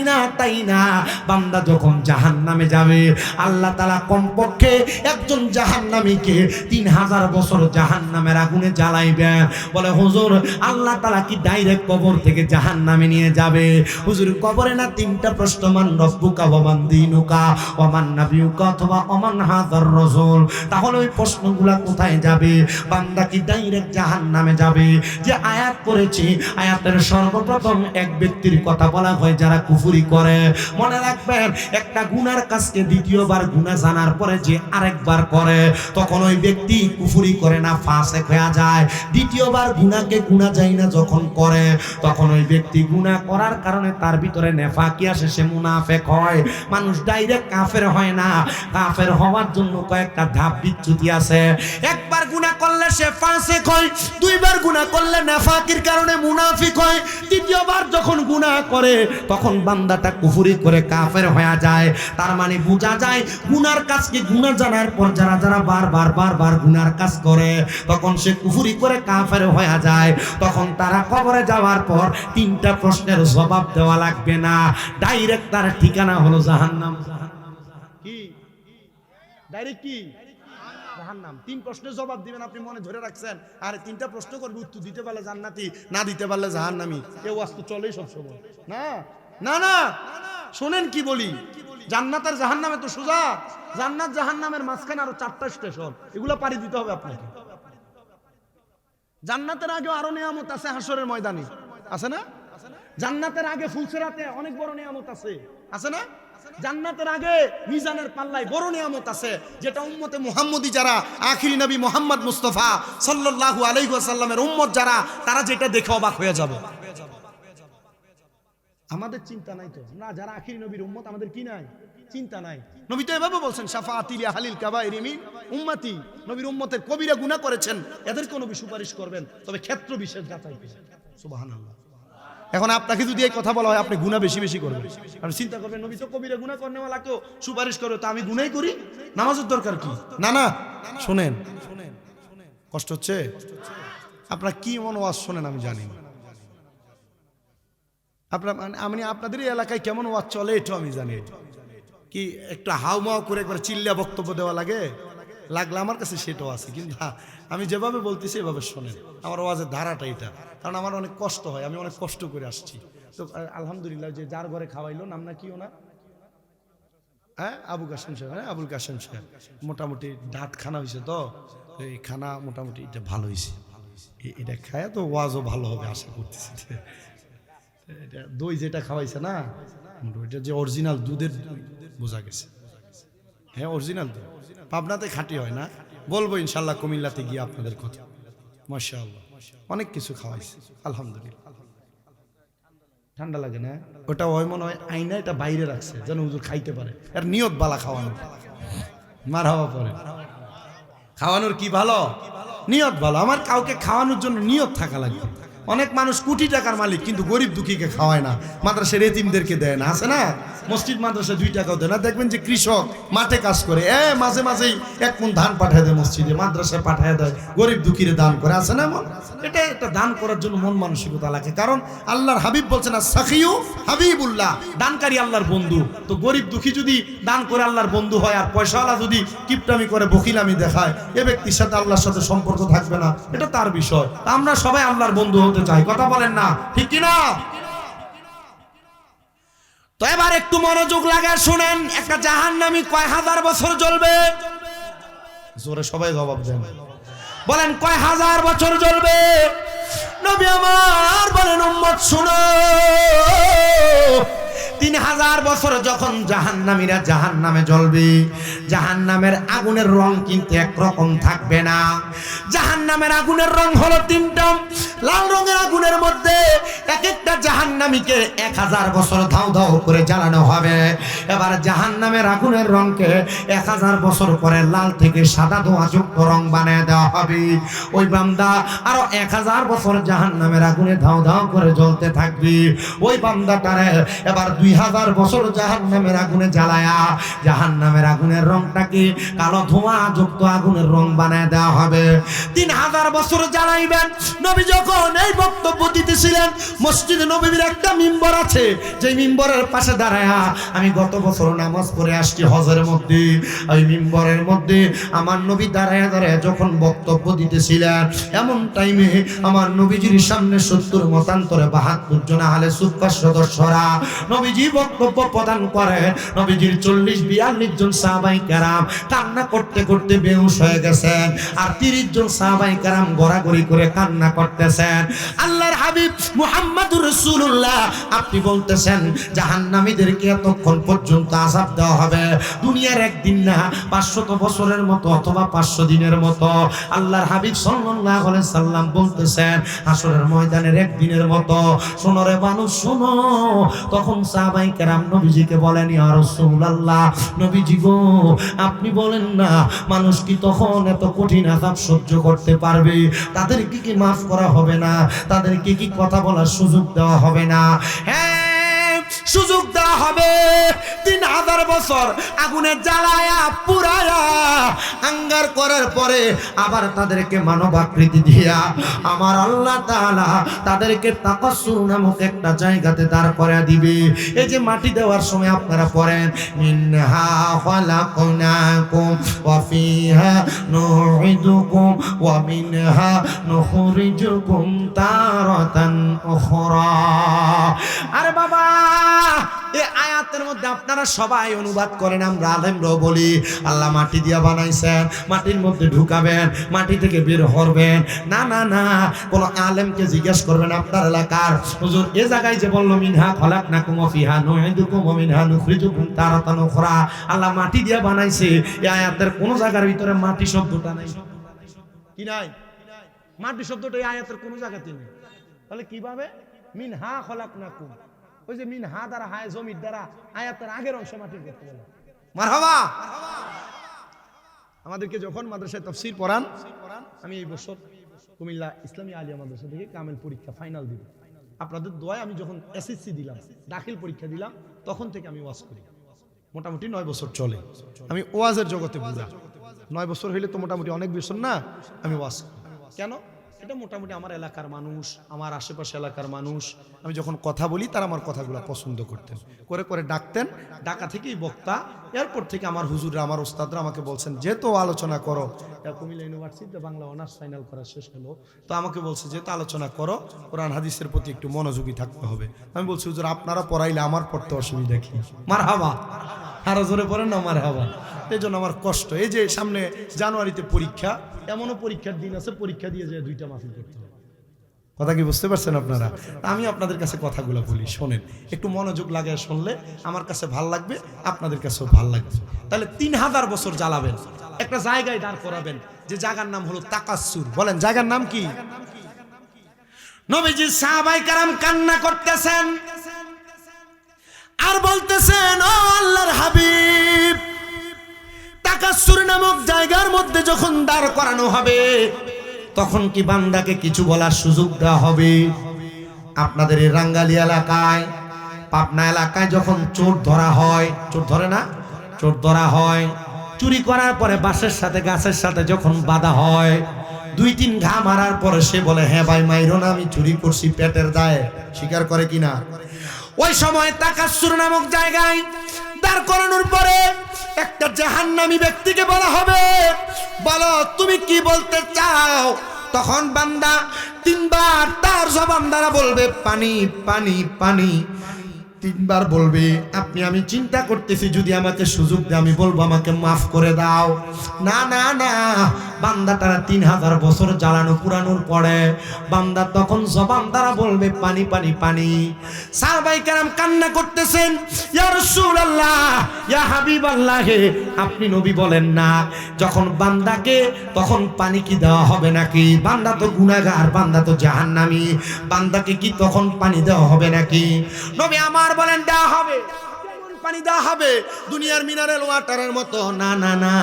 না, বান্দা যখন জাহান্নামে যাবে আল্লাহ তাআলা কমপক্ষে একজন জাহান্নামীকে 3000 বছর জাহান্নামের আগুনে জ্বালাইবেন। বলে হুজুর আল্লাহ তাআলা কি ডাইরেক্ট কবর থেকে জাহান্নামে নিয়ে যাবে? হুজুর কবরে না তিনটা প্রশ্ন, মান রব্বুকা ওয়া মান দীনুকা ওয়া মান নাবিয়ুকা অথবা ওমান হাযার রাসূল। তাহলে ওই প্রশ্নগুলা কোথায় যাবে? বান্দা কি ডাইরেক্ট জাহান্নামে যাবে? যে আয়াত পড়েছি, আয়াতের সর্বপ্রথম এক ব্যক্তির কথা বলা হয় যারা কুফরি করে। মনে রাখবেন, একটা গুনার কাজকে দ্বিতীয়বার গুনাহ জানার পরে যে আরেকবার করে, তখন ওই ব্যক্তি কুফরি করে না, ফাসিক হয়ে যায়। দ্বিতীয়বার গুনাহকে গুনাহ যায় না যখন করে, তখন ওই ব্যক্তি গুনাহ করার কারণে তার ভিতরে নেফাকি আসে, সে মুনাফিক হয়। মানুষ ডাইরেক্ট কাফের হয় না, কাফের হওয়ার জন্য কয়েকটা ধাপ বিচ্যুতি আছে। একবার গুনাহ করলে সে ফাসিক হয়, দুইবার গুনাহ করলে নেফাকির কারণে মুনাফিক হয়, তৃতীয়বার যখন গুনাহ করে তখন বান্দাটা কুফরি করে কাফের হয়ে যায়। তার মানে বোঝা যায় গুনার কাজকে গুনাহ জানার পর যারা যারা বারবার গুনার কাজ করে, তখন সে কুফরি করে কাফের হয়ে যায়। তখন তারা কবরে যাওয়ার পর তিনটা প্রশ্নের জবাব দেওয়া লাগবে না, ডাইরেক্ট তার ঠিকানা হলো জাহান্নাম। কি ডাইরেক্ট কি জাহান্নাম? তিন প্রশ্নের জবাব দিবেন, আপনি মনে ধরে রাখছেন। আর তিনটা প্রশ্ন করবে, উত্তর দিতে পারলে জান্নাতি, না দিতে পারলে জাহান্নামী। এ ওয়াজ তো চলেই সবসময়। না শোনেন কি বলি, জান্নাত আর জাহান্নামে তো সোজা। জান্নাত জাহান্নামের মাঝখানে আরো 4টা স্টেশন, এগুলো পাড়ি দিতে হবে আপনাকে। জান্নাতের আগে আরো নিয়ামত আছে, হাসরের ময়দানে আছে না? জান্নাতের আগে ফুলসিরাতে অনেক বড় নিয়ামত আছে না? জান্নাতের আগে মিজানের পাল্লায় বড় নিয়ামত আছে, যেটা উম্মতে মুহাম্মদী যারা আখিরি নবী মুহাম্মদ মুস্তাফা সাল্লাল্লাহু আলাইহি ওয়াসাল্লামের উম্মত যারা, তারা যেটা দেখে অবাক হয়ে যাবে। আমাদের চিন্তা নাই তো না, যারা আখিরি নবীর উম্মত আমাদের কি নাই? চিন্তা নাই। নবী তো এভাবে বলছেন, শাফাআতি লি আহলিল কাবাইরি মিন উম্মতি। নবীর উম্মতের কবিরা গুনাহ করেছেন, এদেরকে নবী সুপারিশ করবেন, তবে ক্ষেত্র বিশেষ যাচাই করবেন। সুবহানাল্লাহ। এখন আপনাকে যদি এই কথা বলা হয়, আপনি গুনাহ বেশি বেশি করবেন। আপনি চিন্তা করবেন, নবী তো কবিরা গুনাহ করনেওয়ালাকেও সুপারিশ করে, তো আমি গুনাহই করি, নামাজের দরকার কি? না শোনেন, কষ্ট হচ্ছে আপনার কি মন ওয়াজ শোনেন আমি জানি না। আমি আপনাদের এই এলাকায় কেমন ওয়াজ চলে এটাও আমি জানি। কি একটু হাউমাউ করে একবার চিল্লা বক্তব্য দেওয়া লাগলে আমার কাছে সেটাও আছে, কিন্তু আমি যেভাবে বলতেছি এভাবে শোনেন। আমার ওয়াজের ধারাটা এটা, কারণ আমার অনেক কষ্ট হয়, আমি অনেক কষ্ট করে আসছি। তো আলহামদুলিল্লাহ, যে যার ঘরে খাওয়াইলো, নাম না কি ওনার? হ্যাঁ, আবুল কাসেম সাহেব। হ্যাঁ, আবুল কাসেম সাহেব মোটামুটি ডাট খানা হয়েছে, তো এই খানা মোটামুটি এটা ভালো হয়েছে। এটা খায় তো ওয়াজও ভালো হবে আশা করতেছি। এটা দই যেটা খাওয়াইছে না, এটা যে অরিজিনাল দুধের বোঝা গেছে। হ্যাঁ, অরিজিনাল দুধ, পাবনাতে খাঁটি হয় না। বলবো ইনশাল্লাহ কুমিল্লাতে গিয়ে আপনাদের কথা। মাশাআল্লাহ, অনেক কিছু খাওয়াইছে আলহামদুলিল্লাহ। ঠান্ডা লাগে না? ওটা হয় মনে হয় আইনা, এটা বাইরে রাখছে যেন হুজুর খাইতে পারে। আর নিয়ত বালা খাওয়ানো, মার হওয়া পরে খাওয়ানোর কি ভালো, নিয়ত ভালো। আমার কাউকে খাওয়ানোর জন্য নিয়ত থাকা লাগবে। অনেক মানুষ কোটি টাকার মালিক কিন্তু গরিব দুঃখীকে খাওয়ায় না, মাদ্রাসার এতিমদেরকে দেয় না, আছে না? মসজিদ মাদ্রাসা 2 টাকাও দেয় না। দেখবেন যে কৃষক মাঠে কাজ করে মাঝে মাঝেই 1 মণ ধান পাঠায় দেয় মসজিদে, মাদ্রাসায় পাঠায় দেয়, গরিব দুঃখীরে দান করে, আছে না? এটা একটা দান করার জন্য মন মানসিকতা লাগে। কারণ আল্লাহর হাবিব বলছেন সাখিউ হাবিবুল্লাহ, দানকারী আল্লাহর বন্ধু। তো গরিব দুঃখী যদি দান করে আল্লাহর বন্ধু হয়, আর পয়সাওয়ালা যদি কিপটামি করে বখিলামি দেখায়, এ ব্যক্তির সাথে আল্লাহর সাথে সম্পর্ক থাকবে না, এটা তার বিষয়। আমরা সবাই আল্লাহর বন্ধু হতে চাই, কথা বলেন না, ঠিক কিনা? তো এবার একটু মনোযোগ লাগায় শুনেন, একটা জাহান্নামী কয় হাজার বছর জ্বলবে? জোরে সবাই জবাব দেন, বলেন কয় হাজার বছর জ্বলবে? নবী আমার বলেন উম্মত শুনো, 3000 বছর যখন জাহান্নামীরা জাহান্নামে জ্বলবে, জাহান্নামের আগুনের রং কিন্তু একরকম থাকবে না। জাহান্নামের আগুনের রং হলো 3টা। লাল রঙের আগুনের মধ্যে এক একটা জাহান্নামীকে 1000 বছর ধাও ধাও করে জ্বালানো হবে। এবার জাহান্নামের আগুনের রংকে 1000 বছর পরে লাল থেকে সাদা ধোঁয়াযুক্ত রং বানিয়ে দেওয়া হবে। ওই বান্দা আরো 1000 বছর জাহান্নামের আগুনে ধাও ধাও করে জ্বলতে থাকবে। ওই বান্দাটারে এবার 2000 বছর জাহান্নামের আগুনে জ্বালায়া জাহান্নামের আগুনের রংটাকে কালো ধোঁয়াযুক্ত আগুনের রং বানিয়ে দেওয়া হবে। 3000 বছর জ্বালাইবেন। নবী যখন এই বক্তব্য দিতেছিলেন, মসজিদে নববীর একটা মিম্বর আছে, যে মিম্বরের পাশে দাঁড়ায়া আমি গত বছর নামাজ পড়ে আসছি হজের মধ্যে। ওই মিম্বরের মধ্যে আমার নবী দাঁড়ায়া দাঁড়ায়া যখন বক্তব্য দিতেছিলেন, এমন টাইমে আমার নবীজির সামনে 70 মতান্তরে 72 জন আহলে সুফফার সদস্যরা নবীজি বক্তব্য প্রদান করে। নবীজির 40-42 জন সাহাবায়ে কেরাম কান্না করতে করতে বেহুশ হয়ে গেছেন, আর 30 জন সাহাবায়ে কেরাম গড়াগড়ি করে কান্না করতেছেন। আল্লাহর হাবিব মুহাম্মদুর রাসূলুল্লাহ আপনি বলতেছেন জাহান্নামীদেরকে এতক্ষণ পর্যন্ত আযাব দেওয়া হবে, দুনিয়ার একদিন না 500 বছরের মতো অথবা 500 দিনের মতো। আল্লাহর হাবিব সাল্লাল্লাহু আলাইহি সাল্লাম বলতেছেন হাসরের ময়দানের একদিনের মতো। শোনো রে মানুষ শোনো। তখন সাহাবায়ে কেরাম নবীজিকে বলেন, ইয়া রাসূলুল্লাহ, নবীজি গো আপনি বলেন না মানুষ কি তখন এত কঠিন আযাব সহ্য করতে পারবে? তাদেরকে কি মাফ করা হবে না? তাদেরকে কি কথা বলার সুযোগ দেওয়া হবে না? হ্যাঁ, সুযোগ দেওয়া হবে। 3000 বছর আগুনে জ্বালায়া পুরায়া আঙ্গার করার পরে আবার তাদেরকে মানব আকৃতি দিয়া আমার আল্লাহ তাআলা তাদেরকে তাকাসসুর নামক একটা জায়গাতে দাঁড় করা দিবে। এই যে মাটি দেওয়ার সময় আপনারা পড়েন, মিনহা খালাকনাকুম ওয়া ফিহা নুঈদুকুম ওয়া মিনহা নুখরিজুকুম তারাতান উখরা। আরে বাবা, এই আয়াতের মধ্যে আপনারা সবাই অনুবাদ করেন, আমরা আলেমরাও বলি আল্লাহ মাটি দিয়া বানাইছেন, মাটির মধ্যে ঢুকাবেন, মাটি থেকে বের করবেন। না না না, কোন আলেমকে জিজ্ঞেস করবেন আপনার এলাকার, হুজুর এ জায়গায় যে বলল মিনহা খালাকনাকুম ওয়া ফিহা নুঈদুকুম ওয়া মিনহা নুখরিজুকুম তারাতান উখরা, আল্লাহ মাটি দিয়া বানাইছে, এই আয়াতের কোন জায়গার ভিতরে মাটি শব্দটা নাই। কি নাই? মাটি শব্দটা এই আয়াতের কোন জায়গাতে নেই। তাহলে কিভাবে মিনহা খালাকনাকুম, ওই যে মিনহা দ্বারা হায় জমির দ্বারা আয়াতের আগের অংশে মাটির করতে বলে। মারহাবা। আমাদেরকে যখন মাদ্রাসায় তাফসীর পড়ান, আমি এই বছর কুমিল্লা ইসলামী আলিয়া মাদ্রাসা থেকে কামেল পরীক্ষা ফাইনাল দিব। আপনাদের দোয়ায় আমি যখন এসএসসি দিলাম, দাখিল পরীক্ষা দিলাম, তখন থেকে আমি ওয়াজ করি। মোটামুটি 9 বছর চলে। আমি ওয়াজের জগতে বুঝা। 9 বছর হইলে তো মোটামুটি অনেক বছর না? আমি ওয়াজ কেন? এটা মোটামুটি আমার এলাকার মানুষ, আমার আশেপাশে এলাকার মানুষ, আমি যখন কথা বলি তারা আমার কথাগুলো পছন্দ করতেন, করে করে ডাকতেন। ডাকা থেকেই বক্তা। এরপর থেকে আমার হুজুররা, আমার ওস্তাদরা আমাকে বলছেন যেহেতু আলোচনা করো, কুমিল্লা ইউনিভার্সিটিতে বাংলা অনার্স ফাইনাল করা শেষ হলো, তো আমাকে বলছে যেহেতু আলোচনা করো, কোরআন হাদিসের প্রতি একটু মনোযোগী থাকতে হবে। আমি বলছি হুজুর আপনারা পড়াইলে আমার পড়তে অসুবিধা কি? মারহাবা। আরো জোরে পড়েন না মারহাবা। এই জন্য আমার কষ্ট। এই যে সামনে জানুয়ারিতে পরীক্ষা, এমনও পরীক্ষার দিন আছে পরীক্ষা দিয়ে যায় 2টা মাহফিল করতে হবে। কথা কি বুঝতে পারছেন আপনারা? আমি আপনাদের কাছে কথাগুলো বলি, শোনেন, একটু মনোযোগ লাগায় শুনলে আমার কাছে ভাল লাগবে, আপনাদের কাছেও ভাল লাগবে। তাহলে 3000 বছর জ্বালাবেন, একটা জায়গায় দাঁড় করাবেন, যে জায়গার নাম হলো তাকাসসুর। বলেন জায়গার নাম কি? নবীজি সাহাবায়ে কেরাম কান্না করতেছেন আর বলতেছেন, ও আল্লাহর হাবিব, তাকাসসুর নামক জায়গার মধ্যে যখন দাঁড় করানো হবে, তখন কি বান্দাকে কিছু বলার সুযোগ দেওয়া হবে? আপনাদের এই রাঙ্গালী এলাকায়, পাবনা এলাকায় যখন চোর ধরা হয়, চোর ধরে না, চোর ধরা হয়, চুরি করার পরে বাঁশের সাথে গাছের সাথে যখন বাঁধা হয়, 2-3 ঘা মারার পরে সে বলে হ্যাঁ ভাই মাইরো না, আমি চুরি করছি, পেটের দায়ে স্বীকার করে কিনা? ওই সময় তাকাসসুর নামক জায়গায় দাঁড় করানোর পরে একটা জাহান্নামী ব্যক্তিকে বলা হবে, বলো তুমি কি বলতে চাও? তখন বান্দা 3 বার তার জবান দ্বারা বলবে পানি পানি পানি, 3 বার বলবে। আমি চিন্তা করতেছি যদি আমাকে সুযোগ দেয় আমি বলবো আমাকে মাফ করে দাও। না না না, বান্দা তারা 3000 বছর জ্বালানো পুরানোর পরে বান্দা তখন জবান দ্বারা বলবে পানি পানি পানি। সাহাবায়ে কেরাম কান্না করতেছেন, ইয়া রাসূলুল্লাহ, ইয়া হাবিবাল্লাহ, আপনি নবী বলেন না যখন বান্দাকে তখন পানি কি দেওয়া হবে নাকি? বান্দা তো গুনাহগার, বান্দা তো জাহান্নামী, বান্দাকে কি তখন পানি দেওয়া হবে নাকি? নবী আমার বলেন দেওয়া হবে। পানি দেওয়া হবে দুনিয়ার মিনারেল ওয়াটারের মতো? না না না,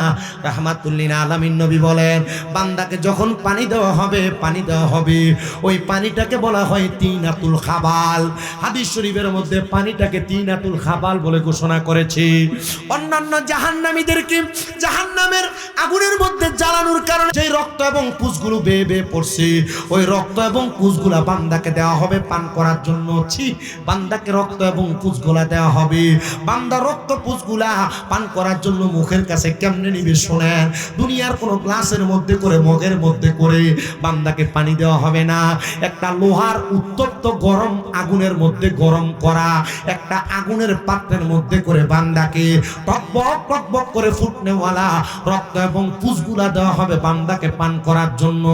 রাহমাতুল লিল আলামিন নবী বলেন বান্দাকে যখন পানি দেওয়া হবে, পানি দেওয়া হবে, ওই পানিটাকে বলা হয় তিনাতুল খাবাল। হাদিস শরীফের মধ্যে পানিটাকে তিনাতুল খাবাল বলে ঘোষণা করেছে। অন্যান্য জাহান্নামীদেরকে জাহান্নামের আগুনের মধ্যে জ্বালানোর কারণে যে রক্ত এবং পুঁজগুলো বেয়ে বেয়ে পড়ছে, ওই রক্ত এবং পুঁজগুলা বান্দাকে দেওয়া হবে পান করার জন্য। বান্দাকে রক্ত এবং পুঁজগুলা দেওয়া হবে। বান্দা রক্ত পুঁজগুলা পান করার জন্য মুখের কাছে কেমনে নিবে শোনেন? দুনিয়ার কোনো গ্লাসের মধ্যে করে, মগের মধ্যে করে বান্দাকে পানি দেওয়া হবে না। একটা লোহার উত্তপ্ত গরম আগুনের মধ্যে গরম করা একটা আগুনের পাত্রের মধ্যে করে বান্দাকে টকবক টকবক করে ফুটনেওয়ালা রক্ত এবং পুঁজগুলা দেওয়া হবে বান্দাকে পান করার জন্য।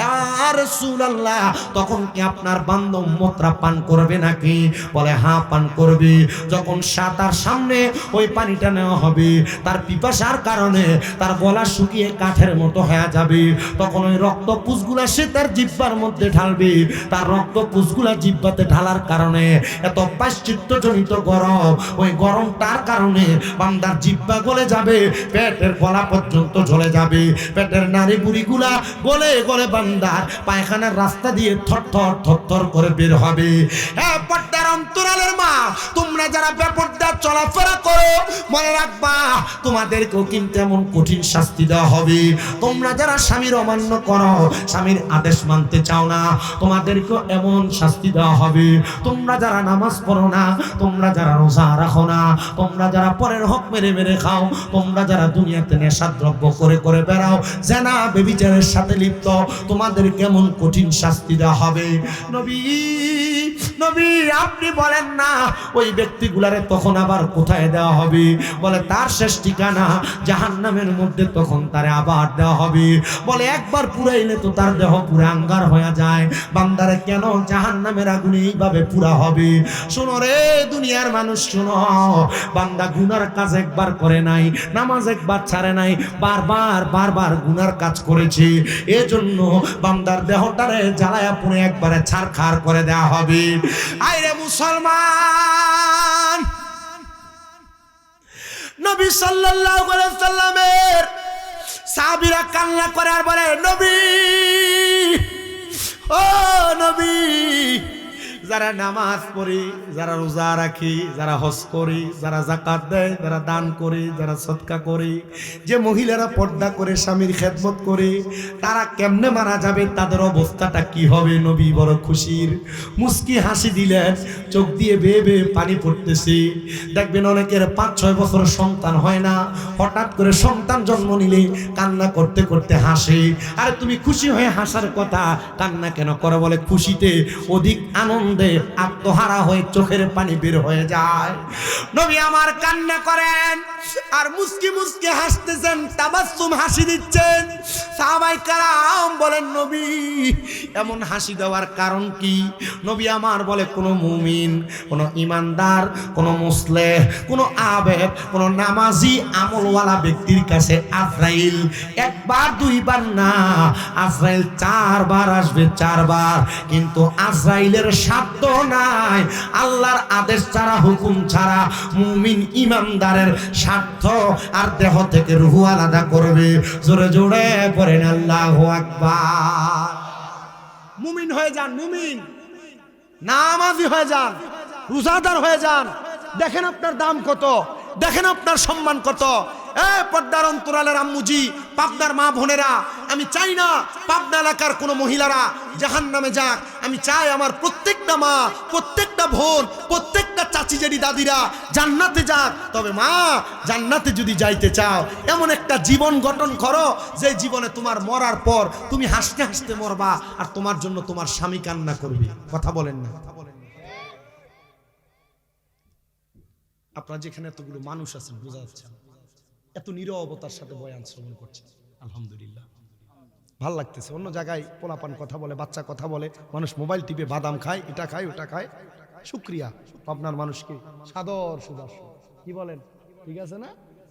ইয়া রাসূলুল্লাহ, তখন কি আপনার বান্দা উম্মতরা পান করবে নাকি? বলে হ্যাঁ পান করবে। যখন তার সামনে ওই পানিটা নেওয়া হবে, তার পিপাসার কারণে তার গলা শুকিয়ে কাঠের মতো হয়ে যাবে, তখন ওই রক্ত পুঁজগুলা সে তার জিহ্বার মধ্যে ঢালবে। তার রক্ত পুঁজগুলা জিহ্বাতে ঢালার কারণে এত পাশ্চিত্যজনিত গরম, ওই গরমটার কারণে বান্দার জিহ্বা গলে যাবে, পেটের গলা পর্যন্ত জ্বলে যাবে, পেটের নাড়ি বুড়িগুলা গলে গলে বান্দার পায়খানার রাস্তা দিয়ে থরথর থরথর করে বের হবে। হ্যাঁ পর্দার অন্তরালের মা, তোমরা যারা বেপরদা চলাফেরা করো মনে রাখবা তোমাদেরকেও কিন্তু এমন কঠিন শাস্তি দেওয়া হবে। তোমরা যারা স্বামীর অমান্য করো, স্বামীর আদেশ মানতে চাও না, তোমাদেরকেও এমন শাস্তি দেওয়া হবে। তোমরা যারা নামাজ পড়ো না, তোমরা যারা রোজা রাখো না, তোমরা যারা পরের হক মেরে মেরে খাও, তোমরা যারা দুনিয়াতে নেশাদ্রব্য করে করে বেড়াও, জেনা ব্যভিচারের সাথে লিপ্ত, তোমাদের কেমন কঠিন শাস্তি দেওয়া হবে। নবী নবী আপনি বলেন না ওই ব্যক্তিগুলারে তখন আবার কোথায় দেওয়া হবে? বলে তার শেষ ঠিকানা জাহান্নামের মধ্যে, তখন তারে আবার দেওয়া হবে। বলে একবার পুরাইলে তো তার দেহ পুরা আঙ্গার হয়ে যায়, বান্দারে কেন জাহান্নামের আগুনে এইভাবে পুরা হবে? শোনো রে দুনিয়ার মানুষ শোনো, বান্দা গুনার কাজ একবার করে নাই, নামাজ একবার ছাড়ে নাই, বারবার বারবার গুনার কাজ করেছে, এজন্য বান্দার দেহটারে জ্বালায়া পুরে একবারে ছারখার করে দেওয়া হবে। আইরে মুসলমান, নবী সাল্লাল্লাহু আলাইহি সাল্লামের সাহাবীরা কান্না করে আর বলে নবী, ও নবী, যারা নামাজ পড়ি, যারা রোজা রাখি, যারা হজ করি, যারা যাকাত দেয়, যারা দান করে, যারা সদকা করে, যে মহিলারা পর্দা করে স্বামীর খেদমত করে, তারা কেমনে মারা যাবে, তাদের অবস্থাটা কি হবে? নবী বড় খুশির মুস্কি হাসি দিলেন, চোখ দিয়ে বেয়ে বেয়ে পানি পড়তেছে। দেখবেন অনেকের 5-6 বছর সন্তান হয় না, হঠাৎ করে সন্তান জন্ম নিলে কান্না করতে করতে হাসে। আরে তুমি খুশি হয়ে হাসার কথা, কান্না কেন করো? বলে খুশিতে অধিক আনন্দ আত্মহারা হয়ে চোখের পানি বের হয়ে যায়। নবী আমার কান্না করেন আর মুস্কি মুস্কি হাসতেছেন, তাবাসসুম হাসি দিচ্ছেন। সাহাবায়ে কেরাম বলেন নবী এমন হাসি দেওয়ার কারণ কি? নবী আমার বলে কোন মুমিন, কোন ইমানদার, কোন মুসলিম, কোন আবেদ, কোন নামাজি আমলওয়ালা ব্যক্তির কাছে আজরাইল একবার দুইবার না, আজরাইল 4 বার আসবে, 4 বার। কিন্তু আজরাইলের 7 সাধ্য নাই। আল্লাহর আদেশ ছাড়া, হুকুম ছাড়া মুমিন ইমানদারের স্বার্থ আর দেহ থেকে রূহ আলাদা করবে। জোরে জোরে পড়েন আল্লাহু আকবার। মুমিন হয়ে যান, মুমিন নামাজি হয়ে যান, রোজাদার হয়ে যান। দেখেন আপনার দাম কত, দেখেন আপনার সম্মান কত। পর্দার অন্তরালের আম্মুজি, পাবনার মা বোনেরা, আমি চাই না পাবনা এলাকার কোনো মহিলারা জাহান্নামে যাক। আমি চাই আমার প্রত্যেকটা মা, প্রত্যেকটা বোন, প্রত্যেকটা চাচি জেঠি দাদিরা জান্নাতে যাক। তবে মা, জান্নাতে যদি যাইতে চাও এমন একটা জীবন গঠন করো যে জীবনে তোমার মরার পর তুমি হাসতে হাসতে মরবা, আর তোমার জন্য তোমার স্বামী কান্না করবে। কথা বলেন না? আপনারা যেখানে এতগুলো মানুষ আছেন, বোঝা যাচ্ছে এত নীরবতার সাথে বয়ান শ্রবণ করছেন, আলহামদুলিল্লাহ ভাল লাগতেছে। অন্য জায়গায় পোলাপান কথা বলে, বাচ্চা কথা বলে, মানুষ মোবাইল টিপে বাদাম খায়, এটা খায়, ওটা খায়। শুক্রিয়া, আপনার মানুষকে সাদর সুদর্শন, কি বলেন? ঠিক আছে না?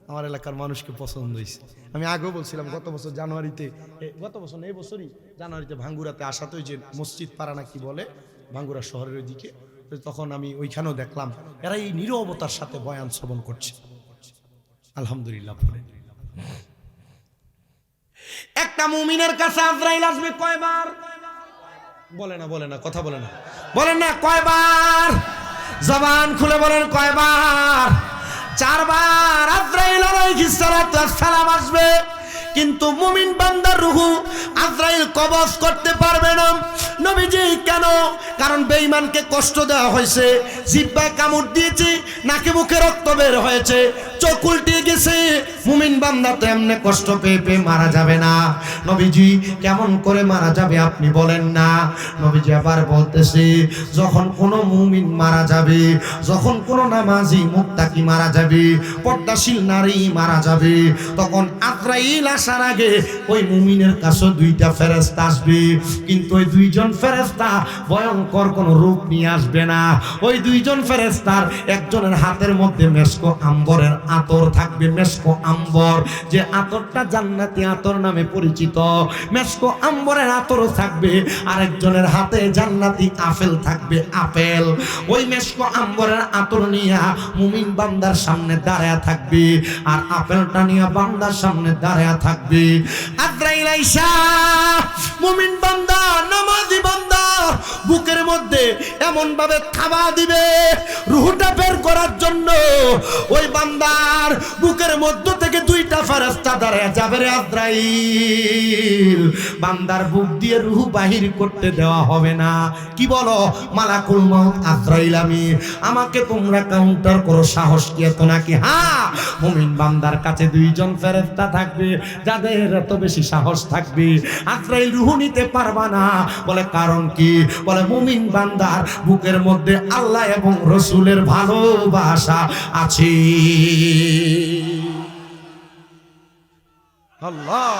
আমার এলাকার মানুষকে পছন্দ হয়েছে। আমি আগেও বলছিলাম, গত বছর জানুয়ারিতে, গত বছর না এই বছরই জানুয়ারিতে ভাঙ্গুরাতে আসাতে, ওই যে মসজিদ পাড়া না কি বলে, ভাঙ্গুরা শহরের ওই দিকে, তখন আমি ওইখানেও দেখলাম এরা এই নীরবতার সাথে বয়ান শ্রবণ করছে, আলহামদুলিল্লাহ। একটা মুমিনের কাছে আজরাইল আসবে কয়বার? বলে না, বলে না, কথা বলে না, বলেন না কয়বার? জবান খুলে বলেন কয়বার? 4 বার আজরাইল আলাইহিস সালাতু ওয়াস সালাম আসবে। কিন্তু মুমিন বান্দার রূহ আজরাইল কবজ করতে পারবে না। নবীজি কেন? কারণ বেঈমানকে কষ্ট দেওয়া হয়েছে, জিহ্বায় কামড় দিয়েছে, নাকে মুখে রক্ত বের হয়েছে, চোখ উল্টে গেছে। মুমিন বান্দা তো এমনি কষ্ট পেয়ে পেয়ে মারা যাবে না। নবীজি কেমন করে মারা যাবে আপনি বলেন না? নবীজি আবার বলতেছে, যখন কোনো মুমিন মারা যাবে, যখন কোনো নামাজি মুত্তাকি মারা যাবে, পর্দাশীল নারী মারা যাবে, তখন আজরাইল আসার আগে ওই মুমিনের কাছে 2টা ফেরেশতা আসবে। কিন্তু ওই 2জন ফেরেশতা ভয়ঙ্কর কোন রূপ নিয়ে আসবে না। ওই 2জন ফেরেশতার একজনের হাতের মধ্যে মেশকো আম্বরের আতর থাকবে, মেশকো আম্বর, যে আতরটা জান্নাতি আতর নামে পরিচিত, মেশকো আম্বরের আতরও থাকবে। আরেকজনের হাতে জান্নাতি আপেল থাকবে, আপেল। ওই মেশকো আম্বরের আতর নিয়ে মুমিন বান্দার সামনে দাঁড়ায়া থাকবে, আর আপেলটা নিয়ে বান্দার সামনে দাঁড়ায়া থাকবে। আজরাইল আইসা মুমিন বান্দা, নামাজি বান্দা বুকের মধ্যে এমন ভাবে থাবা দিবে রূহটা বের করার জন্য। ওই বান্দার বুকের মধ্য থেকে 2টা ফেরেশতা দাঁড়ায় যাবে। রে আজরাইল, বান্দার বুক দিয়ে রূহ বাহির করতে দেওয়া হবে না। কি বলো? মালাকুল মউত আজরাইল, আমাকে তোমরা কাউন্টার করো, সাহস কি এত নাকি? হ্যাঁ, মুমিন বান্দার কাছে 2জন ফেরেশতা থাকবে যাদের এত বেশি সাহস থাকবে। আজরাইল রূহ নিতে পারবা না। বলে কারণ কি? বলে মুমিন বান্দার বুকের মধ্যে আল্লাহ এবং রসুলের ভালোবাসা আছে। আল্লাহ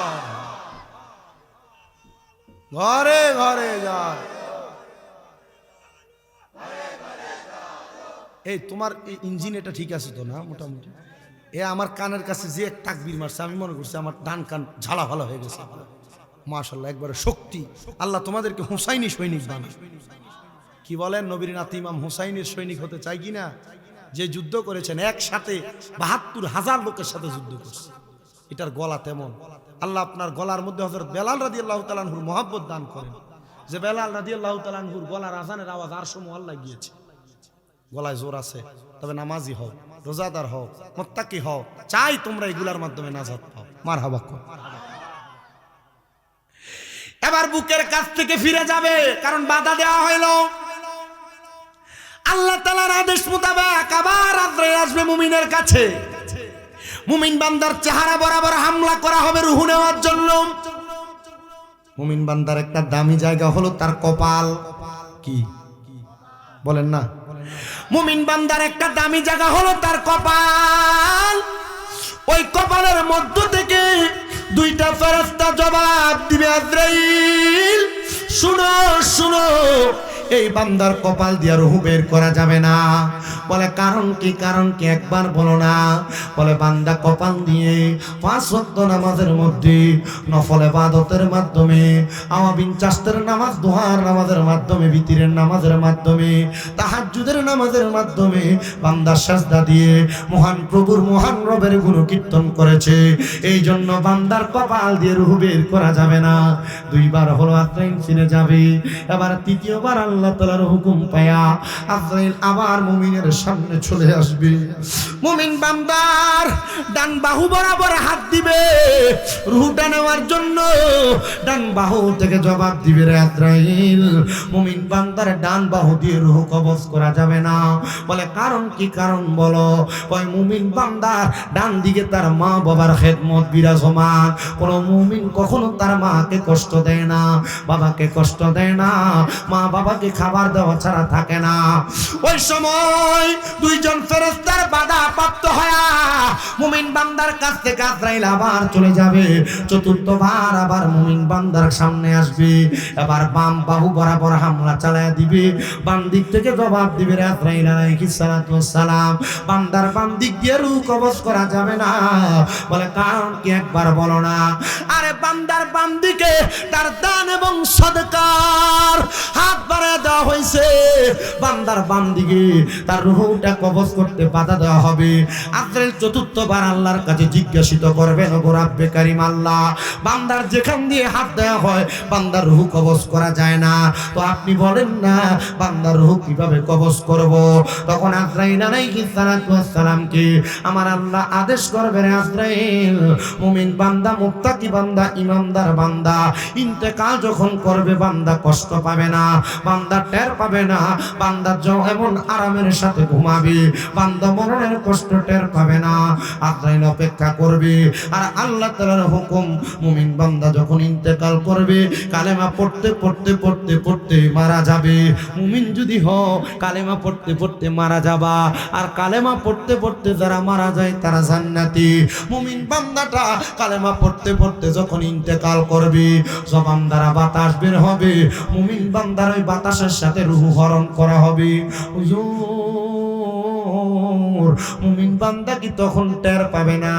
ঘরে ঘরে যায়। এই তোমার এই ইঞ্জিন এটা ঠিক আছে তো না? মোটামুটি আমার কানের কাছে যে এক তাকবীর মারছে, আমি মনে করছি আমার ডান কান ঝালা ভালো হয়ে গেছে। মাশাআল্লাহ, একবারে শক্তি। আল্লাহ তোমাদেরকে হুসাইনি সৈনিক বানায়। কি বলেন? নবীর নাতি ইমাম হুসাইনের সৈনিক হতে চাই কি না? যে যুদ্ধ করেছেন, একসাথে ৭২,০০০ লোকের সাথে যুদ্ধ করছে। এটার গলা তেমন। আল্লাহ আপনার গলার মধ্যে হযরত বেলাল রাদিয়াল্লাহু তাআলা আনহুর মহব্বত দান করেন, যে বেলাল রাদিয়াল্লাহু তাআলা আনহুর গলার আজানের আওয়াজ আরশ মুআল্লা গিয়েছে। গলায় জোর আছে, তবে নামাজি হও, রোজাদার হও, মুত্তাকি হও। চাই তোমরা এগুলার মাধ্যমে নাজাত পাও। মারহাবা। এবার বুকের কাছ থেকে ফিরে যাবে, কারণ বাধা দেওয়া হইল। আল্লাহ তাআলার আদেশ মোতাবেক আবার আজরাইল আসবে মুমিনের কাছে। মুমিন বান্দার চেহারা বরাবর হামলা করা হবে রূহ নেওয়ার জন্য। মুমিন বান্দার একটা দামি জায়গা হলো তার কপাল। কি বলেন না? মুমিন বান্দার একটা দামি জায়গা হলো তার কপাল। ওই কপালের মধ্য থেকে 2টা ফেরেশতা জবাব দিবে, আজরাইল শুনো শুনো, এই বান্দার কপাল দিয়ে রূহ বের করা যাবে না। বলে কারণ কি? কারণ কি একবার বলো না। বলে বান্দা কপাল দিয়ে 5 ওয়াক্ত নামাজের মধ্যে নফল ইবাদতের মাধ্যমে, আওয়াবিন চাস্তের নামাজ, দুহার নামাজের মাধ্যমে, বিতিরের নামাজের মাধ্যমে, তাহাজ্জুদের নামাজের মাধ্যমে বান্দা সাজদা দিয়ে মহান প্রভুর মহান রবের গুণ কীর্তন করেছে। এই জন্য বান্দার কপাল দিয়ে রূহ বের করা যাবে না। 2 বার হলো আজরাইল ফিরে যাবে। এবার 3য়বার আল্লাহ তাআলার হুকুম পায়া আজরাইল আবার মুমিনের সামনে চলে আসবে। মুমিন বান্দার ডান বাহু বরাবর হাত দিবে রূহটা নেওয়ার জন্য। ডান বাহু থেকে জবাব দিবে, রে আজরাইল, মুমিন বান্দার ডান বাহু দিয়ে রূহ কবজ করা যাবে না। বলে কারণ কি? কারণ বলো। ওই মুমিন বান্দার ডান দিকে তার মা বাবার খেদমত বিরাজমান। কোন মুমিন কখনো তার মাকে কষ্ট দেয় না, বাবাকে কষ্ট দেয় না, মা বাবাকে খাবার দেওয়া ছাড়া থাকে না। ওই সময় 2 জন ফেরেশতার বাধা প্রাপ্ত হয়া মুমিন বান্দার কাছ থেকে আজরাইল আবার চলে যাবে। 4র্থবার আবার মুমিন বান্দার সামনে আসবে। এবার বাম বাহু বরাবর হামলা চালায়া দিবে। বাম দিক থেকে জবাব দিবে, রে আজরাইল আলাইহিস সালাতু ওয়াস সালাম, বান্দার বাম দিক দিয়ে রূহ কবজ করা যাবে না। বলে কারণ কি? একবার বলো না। আরে বান্দার বাম দিকে তার দান এবং সদকার হাত বাড়ায় দেওয়া হয়েছে। বান্দার বাম দিকে তার রূহটা কবজ করতে বাধা দেওয়া হবে। আজরাইল 4র্থবার আল্লাহর কাছে জিজ্ঞাসিত করবেন, ওগো রাব্বে কারীম আল্লাহ, বান্দার যেখান দিয়ে হাত দেওয়া হয় বান্দার রূহ কবজ করা যায় না, তো আপনি বলেন না বান্দার রূহ কিভাবে কবজ করব? তখন আজরাইল আলাইহিস সালাতু ওয়াস সালামকে আমার আল্লাহ আদেশ করবে, রে আজরাইল, মুমিন বান্দা, মুত্তাকি বান্দা, ইমানদার বান্দা ইন্তেকাল যখন করবে বান্দা কষ্ট পাবে না, বান্দা টের পাবে না, বান্দা এমন আরামের সাথে ঘুমাবে, বান্দা মরণের কষ্ট টের পাবে না। আজরাইল অপেক্ষা করবে। আর আল্লাহ তাআলার হুকুম, মুমিন বান্দা যখন ইন্তেকাল করবে কালেমা পড়তে পড়তে পড়তে পড়তে মারা যাবে। মুমিন যদি হও কালেমা পড়তে পড়তে মারা যাবা। আর কালেমা পড়তে পড়তে যারা মারা যায় তারা জান্নাতি। মুমিন বান্দাটা কালেমা পড়তে পড়তে যখন ইন্তেকাল করবে জবান দ্বারা বাতাস বের হবে, মুমিন বান্দার ওই বাতাসের সাথে রূহ হরণ করা হবে। মুমিন বান্দা কি তখন টের পাবে না।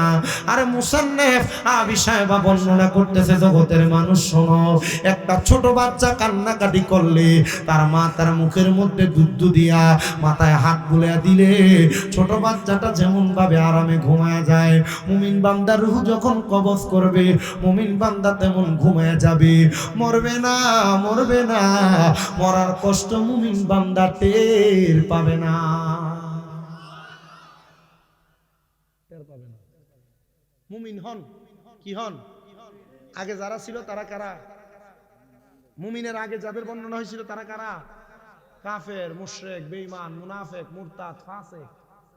আরে মুসান্নেফ আবি সাহেবা বর্ণনা করতেছে, জগতের মানুষ শোনো, একটা ছোট বাচ্চা কান্নাকাটি করলে তার মা তার মুখের মধ্যে দুধ দিয়া মাথায় হাত বুলিয়ে দিলে ছোট বাচ্চাটা যেমন ভাবে আরামে ঘুমায় যায়, মুমিন বান্দার রূহ যখন কবজ করবে মুমিন বান্দা তেমন ঘুমায় যাবে। মরবে না, মরবে না, মরার কষ্ট মুমিন বান্দা টের পাবে না। মুমিন হন কি হন? আগে যারা ছিল তারা কারা? মুমিনের আগে যাদের বর্ণনা হয়েছিল তারা কারা? কাফের, মুশরিক, বেঈমান, মুনাফিক, মুরতাদ, ফাসিক।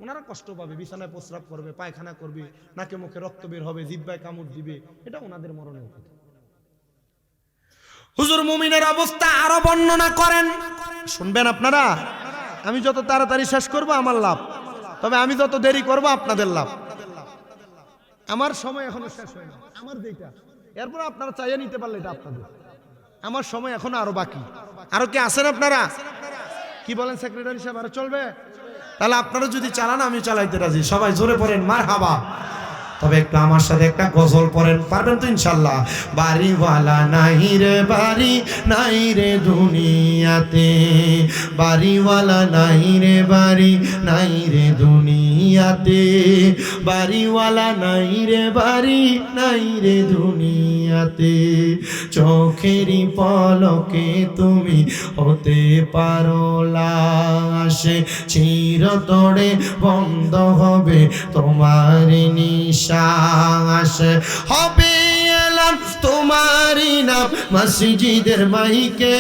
ওনারা কষ্ট পাবে, বিছানায় প্রস্রাব করবে, পায়খানা করবে, নাকে মুখে রক্ত বের হবে, জিহ্বায় কামড় দিবে, এটা ওনাদের মরণের কথা। হুজুর মুমিনের অবস্থা আরো বর্ণনা করেন, শুনবেন আপনারা? আমি যত তাড়াতাড়ি শেষ করব আমার লাভ, তবে আমি যত দেরি করব আপনাদের লাভ। আমার সময় এখনো শেষ হয় না, আমার যেটা, এরপর আপনারা চাইয়ে নিতে পারলে এটা আপনাদের। আমার সময় এখনো আরো বাকি। আরো কি আছেন আপনারা? কি বলেন সেক্রেটারি সাহেব, আরো চলবে? তাহলে আপনারা যদি চালান আমি চালাইতে রাজি। সবাই জোরে পড়েন মারহাবা। তবে একটু আমার সাথে একটা গজল পড়েন, পারবেন তো ইনশাল্লাহ? বাড়িওয়ালা নাই রে বাড়ি, নাই রে দুনিয়াতে, বাড়িওয়ালা নাই রে বাড়ি, নাই রে দুনিয়াতে, বাড়িওয়ালা নাই রে বাড়ি, নাই রে দুনিয়াতে, চোখেরই পলকে তুমি হতে পারো লাশ, চিরতরে বন্ধ হবে তোমার নিশ্বাস, হবে এলাম তোমারই নাম মসজিদের মাইকে,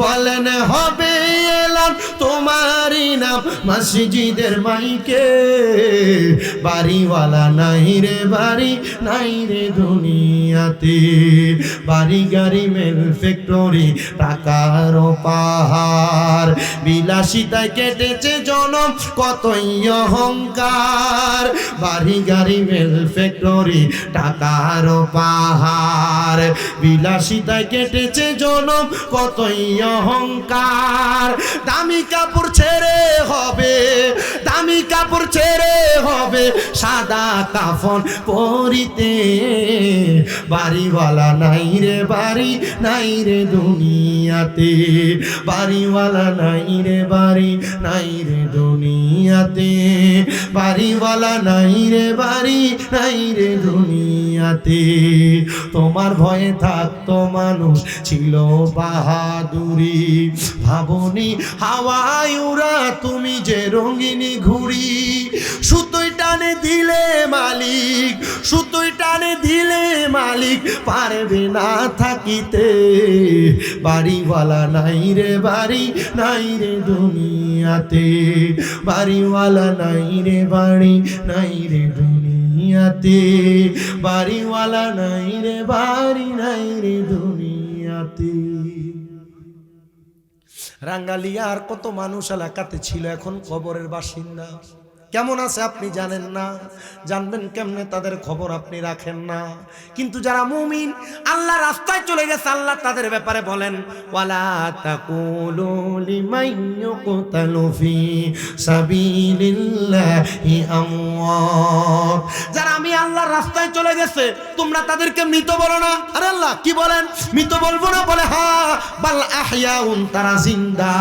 বলেন হবে এলাম তোমারই নাম মসজিদের মাইকে, বাড়িওয়ালা নাই রে বাড়ি, নাই রে দুনিয়াতে, বাড়ি গাড়ি মেল ফ্যাক্টরি টাকার পাহাড়, বিলাসিতায় কেটেছে জনম কতই অহংকার, বাড়ি গাড়ি মেল ফ্যাক্টরি টাকার পাহাড়, আর বিলাসিতায় কেটেছে জনম কতই অহংকার দামি কাপড় ছেড়ে হবে দামি কাপড় ছেড়ে হবে সাদা কাফন পরিতে বাড়িওয়ালা নাই রে বাড়ি নাই রে দুনিয়াতে বাড়িওয়ালা নাই রে বাড়ি নাই রে দুনিয়াতে বাড়িওয়ালা নাই রে বাড়ি নাই রে দুনিয়াতে তোমার ভয়ে থাকতো মানুষ ছিল বাহাদুরি ভাবনি হাওয়ায় উড়া তুমি যে রঙিনী ঘুড়ি সুতোই টানে দিলে মালিক সুতোই টানে দিলে মালিক পারবে না থাকিতে বাড়িওয়ালা নাই রে বাড়ি নাই রে দুনিয়াতে বাড়িওয়ালা নাই রে বাড়ি নাই রে দুনিয়াতে বাড়িওয়ালা নাই রে বাড়ি নাই রে দুনিয়াতে রাঙ্গালিয়ার কত মানুষ এলাকাতে ছিল এখন কবরের বাসিন্দা কেমন আছে আপনি জানেন না জানবেন কেমনে তাদের খবর আপনি রাখেন না কিন্তু যারা মুমিন আল্লাহ রাস্তায় চলে গেছে আল্লাহ তাদের ব্যাপারে বলেন ওয়ালা তাকুলু লিমান ইউকতালু ফি সাবিলিল্লাহি আমওয়াত যারা আমি আল্লাহর রাস্তায় চলে গেছে তোমরা তাদেরকে মৃত বলো না আরে আল্লাহ কি বলেন মৃত বলবো না বলে হ্যাঁ বাল আহয়াউন তারা জিন্দা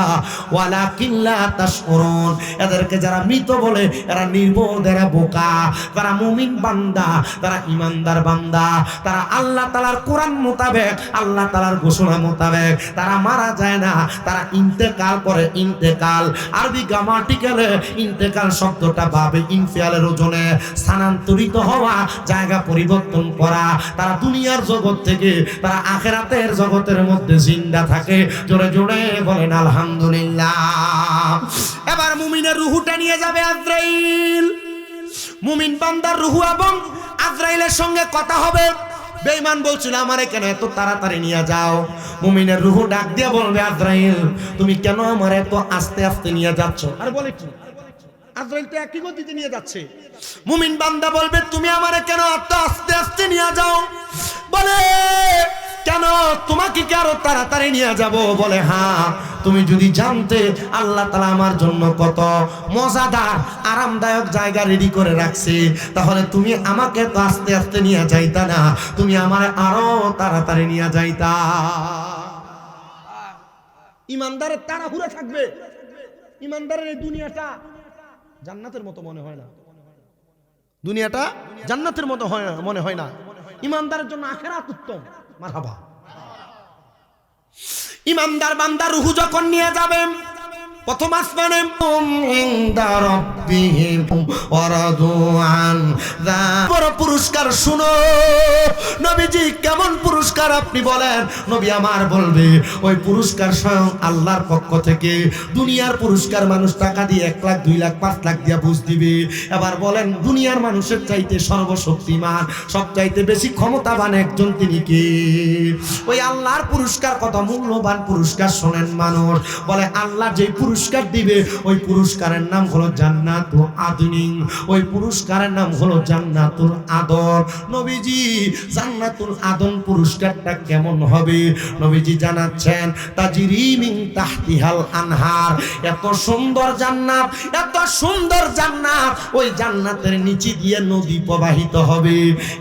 ওয়ালাকিন লা তাশউরুন এদেরকে যারা মৃত বলে এরা নির্বোধ এরা বোকা তারা মুমিন বান্দা তারা ইমানদার বান্দা তারা আল্লাহ তাআলার কোরআন মোতাবেক আল্লাহ তাআলার ঘোষণা মোতাবেক তারা মারা যায় না তারা ইন্তেকাল করে ইন্তেকাল আরবি গ্রামাটিক্যালে ইন্তেকাল শব্দটা ভাবে ইনফিয়ালের ওজনে স্থানান্তরিত হওয়া জায়গা পরিবর্তন করা তারা দুনিয়ার জগৎ থেকে তারা আখিরাতের জগতের মধ্যে জিন্দা থাকে জোরে জোরে বলেন আলহামদুলিল্লাহ এবার মুমিনের রূহটা নিয়ে যাবে আজরাইল মুমিন বান্দার রূহ এবং আজরাইলের সঙ্গে কথা হবে বেঈমান বলছিল আমারে কেন এত তাড়াতাড়ি নিয়ে যাও মুমিনের রূহ ডাক দিয়ে বলবে আজরাইল তুমি কেন আমারে এত আস্তে আস্তে নিয়ে যাচ্ছ আর বলে কি আজরাইল তো একই গতিতে নিয়ে যাচ্ছে মুমিন বান্দা বলবে তুমি আমারে কেন এত আস্তে আস্তে নিয়ে যাও বলে কেন তোমাকে কি আরো তাড়াতাড়ি নিয়ে যাব বলে হ্যাঁ তুমি যদি জানতে আল্লাহ তাআলা আমার জন্য কত মজাদার আরামদায়ক জায়গা রেডি করে রাখছে তাহলে তুমি আমাকে তো আস্তে আস্তে নিয়ে যাইতা না তুমি আমারে আরো তাড়াতাড়ি নিয়ে যাইতা ইমানদারের তাড়াহুড়া থাকবে ইমানদারের এই দুনিয়াটা জান্নাতের মতো মনে হয় না দুনিয়াটা জান্নাতের মতো মনে হয় না ইমানদারের জন্য আখিরাত উত্তম মারহাবা ইমানদার বান্দা রূহ যখন নিয়ে যাবেন প্রথম আসমানে ইনদা রাব্বিহিম ওয়ারাদুআন বড় পুরস্কার শুনো নবীজি কেমন পুরস্কার আপনি বলেন নবী আমার বলবে ওই পুরস্কার স্বয়ং আল্লাহর পক্ষ থেকে দুনিয়ার পুরস্কার মানুষ টাকা দিয়ে 1 লাখ 2 লাখ 5 লাখ দিয়ে বুঝ দিবে এবার বলেন দুনিয়ার মানুষের চাইতে সর্বশক্তিমান সবচাইতে বেশি ক্ষমতাবান একজন তিনি কে ওই আল্লাহর পুরস্কার কত মূল্যবান পুরস্কার শোনেন মানুষ বলে আল্লাহ যে পুরস্কার দিবে ওই পুরস্কারের নাম হলো জান্নাতুল আদনিন ওই পুরস্কারের নাম হলো জান্নাতুল আদন নবীজি জান্নাতুল আদন পুরস্কারটা কেমন হবে নবীজি জানাচ্ছেন তাজরি মিন তাহতিহাল আনহার এত সুন্দর জান্নাত ওই জান্নাতের নিচে দিয়ে নদী প্রবাহিত হবে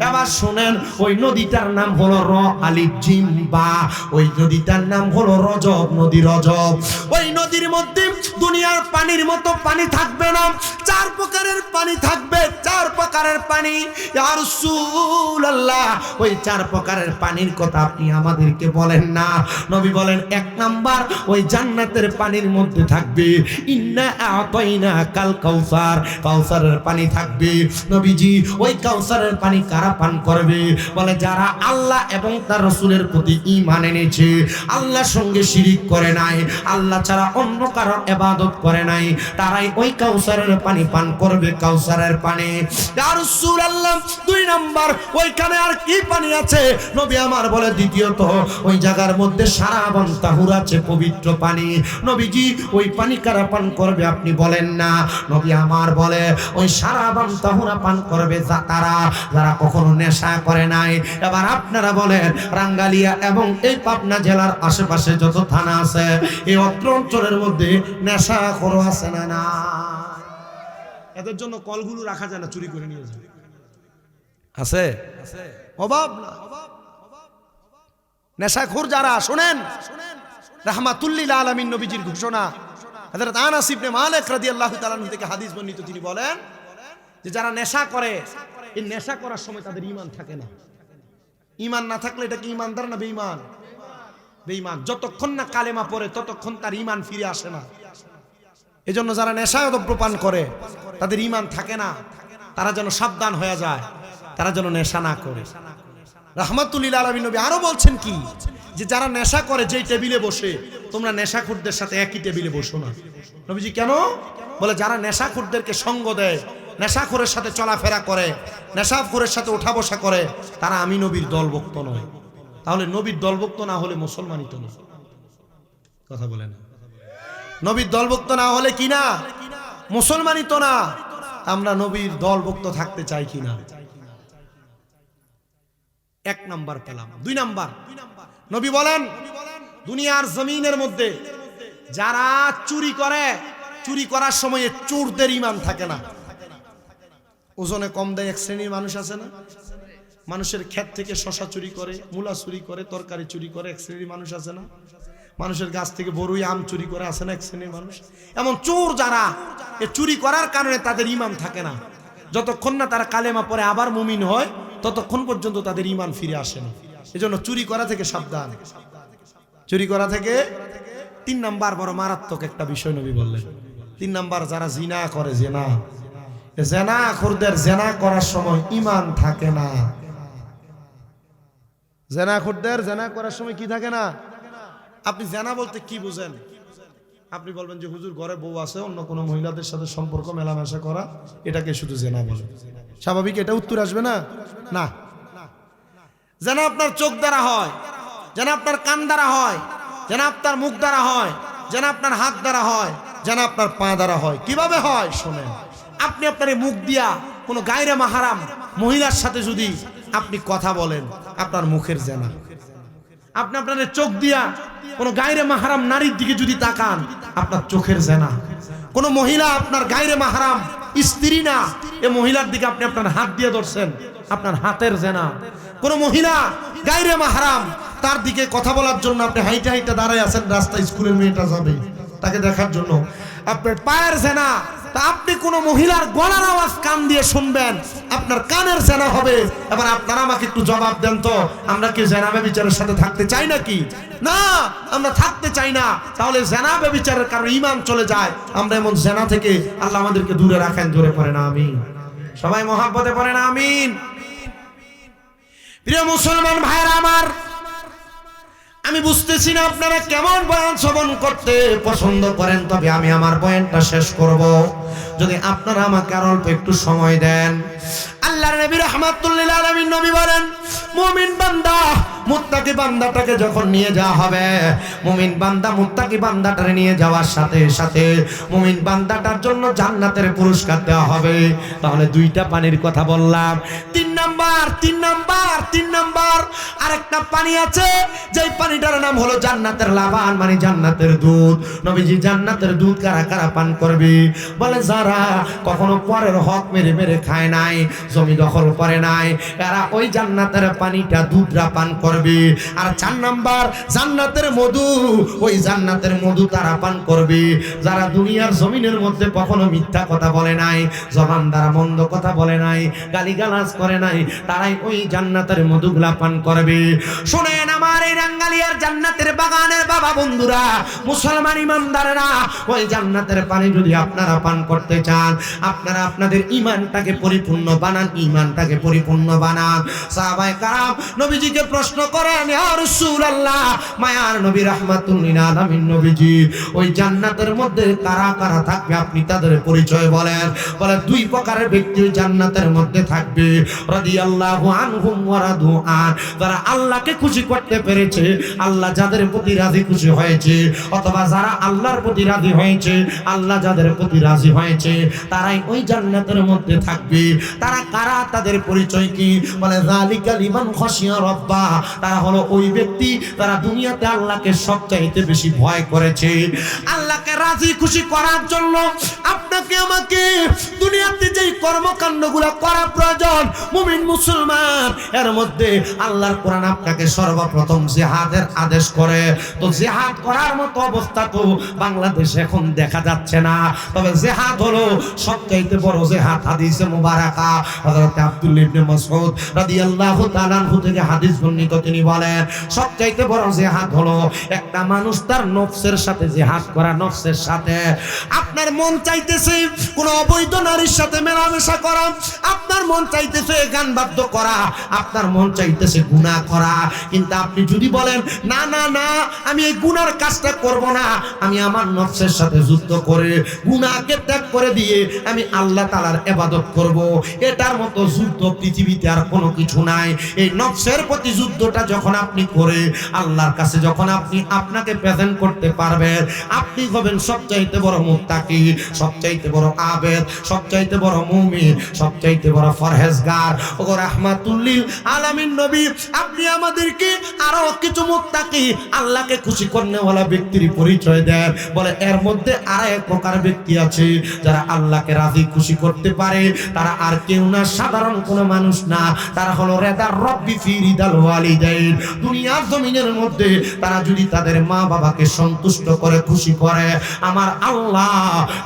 এবার শুনেন ওই নদীটার নাম হলো র আলিফ জিম বা ওই নদীটার নাম হলো রজব নদী রজব ওই নদীর মধ্যে দুনিয়ার পানির মতো পানি থাকবে না 4 প্রকারের পানি থাকবে 4 প্রকারের পানি ইয়া রাসূলুল্লাহ ওই 4 প্রকারের পানির কথা আপনি আমাদেরকে বলেন না নবী বলেন 1 নাম্বার ওই জান্নাতের পানির মধ্যে থাকবে ইন্না আতাইনা কাল কাউসার কাউসারের পানি থাকবে নবীজি ওই কাউসারের পানি কারা পান করবে বলে যারা আল্লাহ এবং তার রাসূলের প্রতি ঈমান এনেছে আল্লাহর সঙ্গে শিরিক করে নাই আল্লাহ ছাড়া অন্য কারো আল্লাহর ইবাদত করে নাই, তারাই ওই কাউসারের পানি পান করবে, কাউসারের পানি। ইয়া রাসূলুল্লাহ, 2 নাম্বার ওইখানে আর কি পানি আছে? নবী আমার বলে, দ্বিতীয়ত ওই জায়গার মধ্যে সারাবান তাহুর আছে, পবিত্র পানি। নবীজি, ওই পানি কারা পান করবে আপনি বলেন না? নবী আমার বলে, ওই সারাবান তাহুরা পান করবে তারা যারা কখনো নেশা করে নাই। এবার আপনারা বলেন, রাঙ্গালিয়া এবং এই পাবনা জেলার আশেপাশে যত থানা আছে, এই অত্র অঞ্চলের মধ্যে নেশা খোর আছে না? না, এদের জন্য কলগুলো রাখা যায় না, চুরি করে নিয়ে যায়। আছে অভাব না। নেশাখোর যারা, শুনেন, রাহমাতুল্লিল আলামিন নবীজির ঘোষণা, হযরত আনাস ইবনে মালিক রাদিয়াল্লাহু তাআলা আনহু থেকে হাদিস বর্ণিত, তিনি বলেন যে যারা নেশা করে, এই নেশা করার সময় তাদের ঈমান থাকে না। ঈমান না থাকলে এটা কি ঈমানদার না বেঈমান? বেঈমান। যতক্ষণ না কালেমা পড়ে ততক্ষণ তার ঈমান ফিরে আসে না। এজন্য যারা নেশায় দ্রব্যপান করে তাদের ঈমান থাকে না, তারা যেন সাবধান হয়ে যায়, তারা যেন নেশা না করে। রাহমাতুল্লিল আলামিন নবী আরো বলছেন কি, যে যারা নেশা করে যেই টেবিলে বসে, তোমরা নেশাখোরদের সাথে একই টেবিলে বসো না। নবীজি কেন বলে? যারা নেশাখোরদেরকে সঙ্গ দেয়, নেশাখোরের সাথে চলাফেরা করে, নেশাখোরের সাথে ওঠা বসা করে, তারা আমি নবীর দলভুক্ত নয়। তাহলে নবীর দলভুক্ত না হলে মুসলমানই তো না। কথা বলে না? নবীর দলভুক্ত না হলে কি না? মুসলমানই তো না। আমরা নবীর দলভুক্ত থাকতে চাই কিনা? 1 নাম্বার পেলাম। 2 নাম্বার, নবী বলেন, দুনিয়ার জমিনের মধ্যে যারা চুরি করে, চুরি করার সময় চোরদের ঈমান থাকে না। ওজনে কম দেয় এক শ্রেণীর মানুষ আছে না? মানুষের ক্ষেত থেকে শশা চুরি করে, মূলা চুরি করে, তরকারি চুরি করে, এক শ্রেণীর মানুষ আছে না? মানুষের গাছ থেকে বড়ই আম চুরি করে, আছে না এক শ্রেণীর মানুষ? এমন চোর যারা, এ চুরি করার কারণে তাদের ঈমান থাকে না। যতক্ষণ না তারা কালেমা পড়ে আবার মুমিন হয়, ততক্ষণ পর্যন্ত তাদের ঈমান ফিরে আসে না। এজন্য চুরি করা থেকে সাবধান, চুরি করা থেকে। 3 নাম্বার বড় মারাত্মক একটা বিষয় নবী বললেন। 3 নাম্বার, যারা জিনা করে, জেনাখোরদের জেনা করার সময় ঈমান থাকে না। জেনাখোরদের জেনা করার সময় কি থাকে না? আপনি জেনা বলতে কি বুঝেন? আপনি বলবেন যে হুজুর ঘরে বউ আছে, অন্য কোনো মহিলাদের সাথে সম্পর্ক মেলামেশা করা, এটাকে শুধু জেনা বলে। স্বাভাবিক এটা উত্তর আসবে না? না। জেনা আপনার চোখ দ্বারা হয়, জেনা আপনার কান দ্বারা হয়, জেনা আপনার মুখ দ্বারা হয়, জেনা আপনার হাত দ্বারা হয়, জেনা আপনার পা দ্বারা হয়। কিভাবে হয় শোনেন। আপনি আপনার মুখ দিয়া কোনো গায়রে মাহরাম মহিলার সাথে যদি আপনি কথা বলেন, আপনার মুখের জেনা। আপনি আপনার চোখ দিয়া কোনো গায়রে মাহরাম নারীর দিকে যদি তাকান, আপনার চোখের জেনা। কোনো মহিলা আপনার গায়রে মাহরাম স্ত্রী না, এ মহিলার দিকে আপনি আপনার হাত দিয়ে ধরছেন, আপনার হাতের জেনা। কোনো মহিলা গায়রে মাহরাম, তার দিকে কথা বলার জন্য আপনি হাইটা হাইটা দাঁড়ায় আছেন, রাস্তায় স্কুলের মেয়েটা যাবে তাকে দেখার জন্য, আপনার পায়ের জেনা। তা আপনি কোনো মহিলার গলার আওয়াজ কান দিয়ে শুনবেন, আপনার কানের জেনা হবে। এবার আপনারা আমাকে একটু জবাব দেন তো, আমরা কি জেনা ব্যভিচারের সাথে থাকতে চাই নাকি? না, আমরা থাকতে চাই না। তাহলে জেনা ব্যভিচারের কারণে ঈমান চলে যায়। আমরা এমন জেনা থেকে আল্লাহ আমাদেরকে দূরে রাখেন। জোরে পড়েন আমিন। সবাই মহব্বতে পড়েন আমিন। প্রিয় মুসলমান ভাইরা আমার, আমি বুঝতেছি না আপনারা কেমন বয়ান শ্রবণ করতে পছন্দ করেন, তবে আমি আমার বয়ানটা শেষ করব যদি আপনারা আমাকে আর অল্প একটু সময় দেন। আল্লাহর নবী রাহমাতুল্লিল আলামিন নবী বলেন, মুমিন বান্দা মুত্তাকি বান্দাটাকে যখন নিয়ে যাওয়া হবে, মুমিন বান্দা মুত্তাকি বান্দাটারে নিয়ে যাওয়ার সাথে সাথে মুমিন বান্দাটার জন্য জান্নাতের পুরস্কার দেওয়া হবে। তাহলে 2টা পানির কথা বললাম। 3 নাম্বার আরেকটা পানি আছে, যেই পানিটার নাম হলো জান্নাতের লাবান, মানে জান্নাতের দুধ। নবীজি, জান্নাতের দুধ কারা কারা পান করবে? বলে, যারা কখনো পরের হক মেরে মেরে খায় নাই, জমি দখল করে নাই, এরা ওই জান্নাতের পানিটা, দুধটা পান করবে। আর 4 নাম্বার, জান্নাতের মধু, ওই জান্নাতের মধু তারা পান করবে যারা দুনিয়ার জমিনের মধ্যে কখনো মিথ্যা কথা বলে নাই, জবান দ্বারা মন্দ কথা বলে নাই, গালিগালাজ করে নাই, তারাই ওই জান্নাতের মধুগুলা পান করবে। শুনেন আমার এই রাঙ্গালিয়ার জান্নাতের বাগানের বাবা বন্ধুরা, মুসলমান ইমানদারেরা, ওই জান্নাতের পানি যদি আপনারা পান করতে চান, আপনারা আপনাদের ঈমানটাকে পরিপূর্ণ বানান, ঈমানটাকে পরিপূর্ণ বানান। সাহাবায়ে কারাম নবীজিকে প্রশ্ন করেন, ইয়া রাসূলুল্লাহ, মায়ার নবী রাহমাতুল লিল আলামিন নবীজি, ওই জান্নাতের মধ্যে কারা কারা থাকবে আপনি তাদের পরিচয় বলেন। বলে দুই প্রকারের ব্যক্তি জান্নাতের মধ্যে থাকবে, রাদিয়াল্লাহু আনহুম ওয়া রাদু আন, যারা আল্লাহকে খুশি করতে পেরেছে, আল্লাহ যাদের প্রতি রাজি খুশি হয়েছে, অথবা যারা আল্লাহর প্রতি রাজি হয়েছে, আল্লাহ যাদের প্রতি রাজি হয়েছে, তারাই ওই জান্নাতের মধ্যে থাকবে। তারা কারা, তাদের পরিচয় কি? বলে যালিকা লিমান খাশিয়া রাব্বা, তারা হলো ওই ব্যক্তি তারা দুনিয়াতে আল্লাহকে সবচাইতে বেশি ভয় করেছে। আল্লাহকে রাজি খুশি করার জন্য আপনাকে আমাকে দুনিয়াতে যেই কর্মকাণ্ডগুলো করা প্রয়োজন মুমিন মুসলমান, এর মধ্যে আল্লাহর কোরআন আপনাকে সর্বপ্রথম জিহাদের আদেশ করে। তো জিহাদ করার মতো অবস্থা তো বাংলাদেশে এখন দেখা যাচ্ছে না, তবে জিহাদ হলো সবচাইতে বড় জিহাদ। হাদিসে মুবারাকা হযরত আব্দুল্লাহ ইবনে মাসউদ রাদিয়াল্লাহু তাআলা আনহু থেকে হাদিস বর্ণিত, তিনি বলেন সবচাইতে বড় জিহাদ হলো একটা মানুষ তার নফসের সাথে জিহাদ করা। নফসের সাথে আপনার মন চাইতেছে কোন অবৈধ নারীর সাথে মেলামেশা করা, আপনার মন চাইতেছে গান বাদ্য করা, আপনার মন চাইতেছে গুনাহ করা, কিন্তু আপনি যদি বলেন না না না আমি এই গুনার কাজটা করব না, আমি আমার নফসের সাথে যুদ্ধ করে গুনাহকে ত্যাগ করে দিয়ে আমি আল্লাহ তাআলার ইবাদত করব, এটার মতো যুদ্ধ পৃথিবীতে আর কোনো কিছু নাই। এই নফসের প্রতি যুদ্ধটা যখন আপনি করে আল্লাহর কাছে যখন আপনি আপনাকে প্রেজেন্ট করতে পারবেন, আপনি হবেন সবচাইতে বড় মুত্তাকি, সবচাইতে বড় আবেদ, সবচাইতে বড় মুমিন, সবচাইতে বড় পরহেজগার। ওগো রাহমাতুল লিল আলামিন নবী, আপনি আমাদেরকে আরো কিছু মুত্তাকি আল্লাহকে খুশি করনেওয়ালা ব্যক্তির পরিচয় দেন। বলে এর মধ্যে আর এক প্রকার ব্যক্তি আছে যারা আল্লাহকে রাজি খুশি করতে পারে, তারা আর কেউ না, সাধারণ কোনো মানুষ না, তারা হলো রেদার রব্বি ফি রিদাল ওয়ালিদাইন। দুনিয়ার জমিনের মধ্যে তারা যদি তাদের মা বাবাকে সন্তুষ্ট করে খুশি করে, আমার আল্লাহ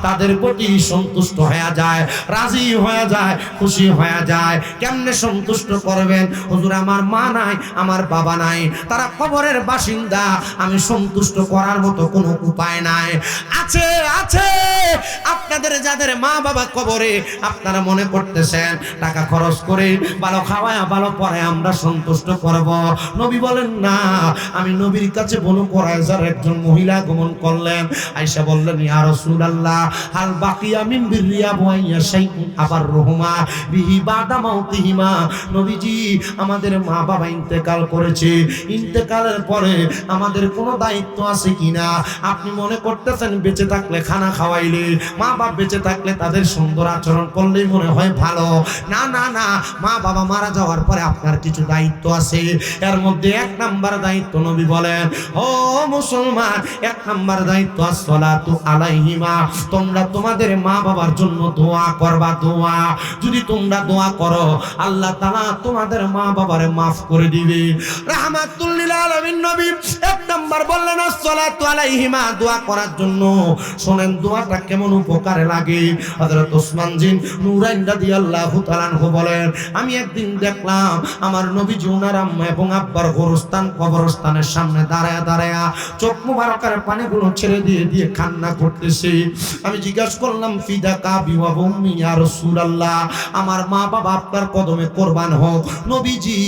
তাদের প্রতি সন্তুষ্ট হয়ে যায়, রাজি হয়ে যায়, খুশি হয়ে যায়। কেমনে সন্তুষ্ট করবেন? হুজুর আমার মা নাই, আমার বাবা নাই, তারা কবরের বাসিন্দা, আমি সন্তুষ্ট করার মতো কোনো উপায় নাই। আছে আছে আপনাদের যাদের মা বাবা কবরে, আপনারা মনে করতেছেন টাকা খরচ করে ভালো খাওয়ায় ভালো পরে আমরা সন্তুষ্ট করব। নবী বলেন না, আমি নবীর কাছে বনু কুরাইজার একজন মহিলা আগমন করলেন, আয়েশা বললেন ইয়া রাসূলুল্লাহ হাল বাকিয়া মিন বিররিয়া বুয়াইয়া শাইউন আবার রহুমা বিহি বাদা মাউতিহিমা। নবীজি আমাদের মা বাবা ইন্তেকাল করেছে, ইন্তেকালের পরে আমাদের কোনো দায়িত্ব আছে কিনা? আপনি মনে করতেছেন বেঁচে থাকলে খানা খাওয়াইলে, মা বাবা বেঁচে থাকলে তাদের সুন্দর আচরণ করলেই মনে হয় ভালো। না না না, মা বাবা মারা যাওয়ার পরে আপনার কিছু দায়িত্ব আছে। এর মধ্যে এক নাম্বার দায়িত্ব নবী বলেন, ও মুসলমান, এক নাম্বার দায়িত্ব আসসালাতু আলাইহিমা, তোমরা তোমাদের মা বাবার জন্য দোয়া করবা। দোয়া যদি তোমরা দোয়া করো, আল্লাহ তাআলা তোমাদের মা বাবারে maaf করে দিবে। রাহমাতুল লিল আলামিন নবী এক নাম্বার বললেন আসসালাতু আলাইহিমা, দোয়া করার জন্য। শুনেন দোয়াটা কেমন উপকারে লাগে। হযরত ওসমান জিন নুরাইন রাদিয়াল্লাহু তাআলা আনহু বলেন, আমি একদিন দেখলাম আমার নবীজি ওনার আম্মা এবং আব্বার কবরস্থানের সামনে দাঁড়ায়া দাঁড়ায়া চোখ মুবারকের পানিগুলো ছেড়ে দিয়ে দিয়ে কান্না করতেছে। আমি জিজ্ঞাসা করলাম ফিদাকা বিওয়া উম্মি ইয়া রাসূলুল্লাহ, আমার মা বাবা আপনার কদমে কুরবান হোক। নবীজি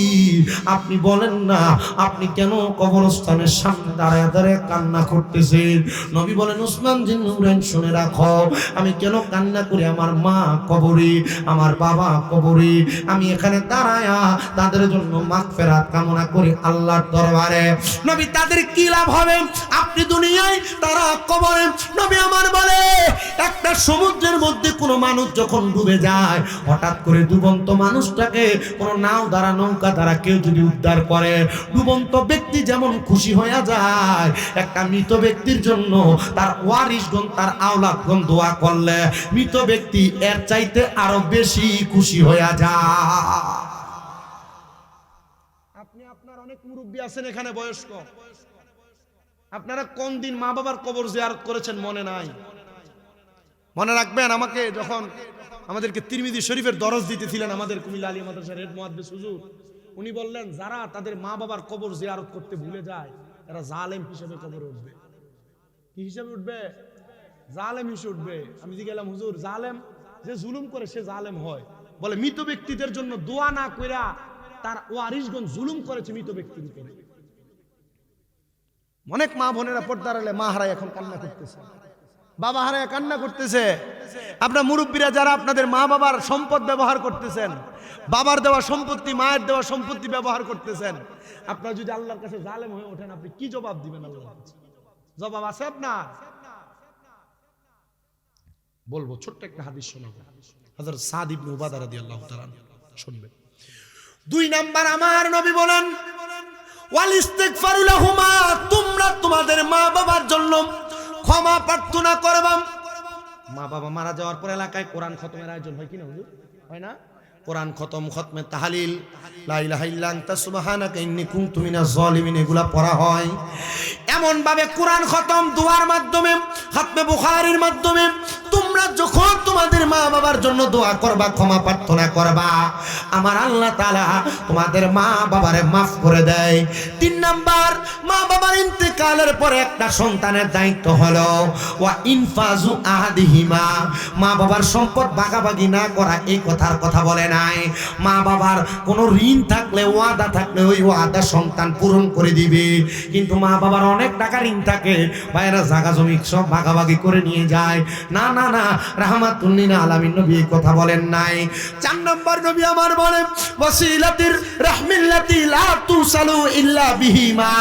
আপনি বলেন না আপনি কেন কবরস্থানের সামনে দাঁড়ায়া দাঁড়ায়া কান্না করতেছেন? নবী বলেন ওসমান জিন নুরাইন শুনে রাখো, আমি কেন কান্না করি? আমার মা কবরে, আমার বাবা কবরে, আমি এখানে দাঁড়ায়া তাদের জন্য মাগফিরাত কামনা করি আল্লাহর দরবারে। নবী তাদের কি লাভ হবে? আপনি দুনিয়ায়, তারা কবরে। নবী আমার বলে একটা সমুদ্রের মধ্যে কোনো মানুষ যখন ডুবে যায়, হঠাৎ করে ডুবন্ত মানুষটাকে কোনো নাও দ্বারা নৌকা দ্বারা কেউ যদি উদ্ধার করে, ডুবন্ত ব্যক্তি যেমন খুশি হয়ে যায়, একটা মৃত ব্যক্তির জন্য তার ওয়ারিশগণ, তার আওলাদগণ দোয়া করলে মৃত ব্যক্তি এর চাইতে আরো বেশি খুশি হয়ে যায়। আপনি আপনার অনেক মুরব্বী আছেন এখানে বয়স্ক, আপনারা কোন দিন মা বাবার কবর জিয়ারত করেছেন মনে নাই? মনে রাখবেন, আমাকে যখন আমাদেরকে তিরমিজি শরীফের দরজ দিতেছিলেন আমাদের কুমিল্লা আলিয়া মাদ্রাসার হেড মুহাদ্দিস হুজুর, উনি বললেন যারা তাদের মা বাবার কবর জিয়ারত করতে ভুলে যায় এরা জালেম হিসেবে কবরে উঠবে। কি হিসেবে উঠবে? জালেম হিসেবে উঠবে। আমি গেলাম হুজুর, জালেম যে জুলুম করে সে জালেম হয়? বলে মৃত ব্যক্তিদের জন্য দোয়া না কইরা তার ওয়ারিশগণ জুলুম করেছে মৃত ব্যক্তির উপরে। অনেক মা বোনেরা পর্দার আড়ালে মা হারায় এখন কান্না করতেছে, বাবা হারায় কান্না করতেছে। আপনার মুরব্বীরা যারা আপনাদের মা বাবার সম্পদ ব্যবহার করতেছেন, বাবার দেওয়া সম্পত্তি, মায়ের দেওয়া সম্পত্তি ব্যবহার করতেছেন, আপনারা যদি আল্লাহর কাছে জালেম হয়ে ওঠেন, আপনি কি জবাব দিবেন? আল্লাহর কাছে জবাব আছে আপনার? বলবো ছোট্ট একটা হাদিস শোনাবো, হযরত সাদ ইবনে উবাদা রাদিয়াল্লাহু তাআলা শুনবেন। 2 নাম্বার আমার নবী বলেন, ওয়াল ইস্তিগফারু লাহুমা, তোমরা তোমাদের মা বাবার জন্য ক্ষমা প্রার্থনা করবা। মা বাবা মারা যাওয়ার পর এলাকায় কোরআন খতমের আয়োজন হয় কি না হুজুর? হয় না? কোরআন খতম, খতমে তাহলিল, লা ইলাহা ইল্লা আনতা সুবহানাকা ইন্নী কুনতু মিনাজ জালিমিন, এগুলা পড়া হয়। এমন ভাবে কোরআন খতম দোয়ার মাধ্যমে, খতমে বুখারীর মাধ্যমে তোমরা যখন তোমাদের মা বাবার জন্য দোয়া করবা, ক্ষমা প্রার্থনা করবা, আমার আল্লাহ তাআলা তোমাদের মা বাবারে মাফ করে দেয়। 3 নাম্বার, মা বাবার ইন্তেকালের পরে একটা সন্তানের দায়িত্ব হলো ওয়া ইনফাজু আহাদিহিমা, মা বাবার সম্পদ ভাগাভাগি না করা। এই কথার কথা বলে নাই, মা বাবার কোনো ঋণ থাকলে, ওয়াদা থাকলে ওই ওয়াদা সন্তান পূরণ করে দিবে। কিন্তু মা বাবার অনেক টাকা ঋণ থাকে, ভাইরা জায়গা জমি সব ভাগাভাগি করে নিয়ে যায়। না না না, রাহমাতুল লিল আলামিন নবী এই কথা বলেন নাই। 4 নম্বর নবী আমার বলেন, ওয়াসিলাতির রাহমিল্লাতি লা তুসালু ইল্লা বিহিমা।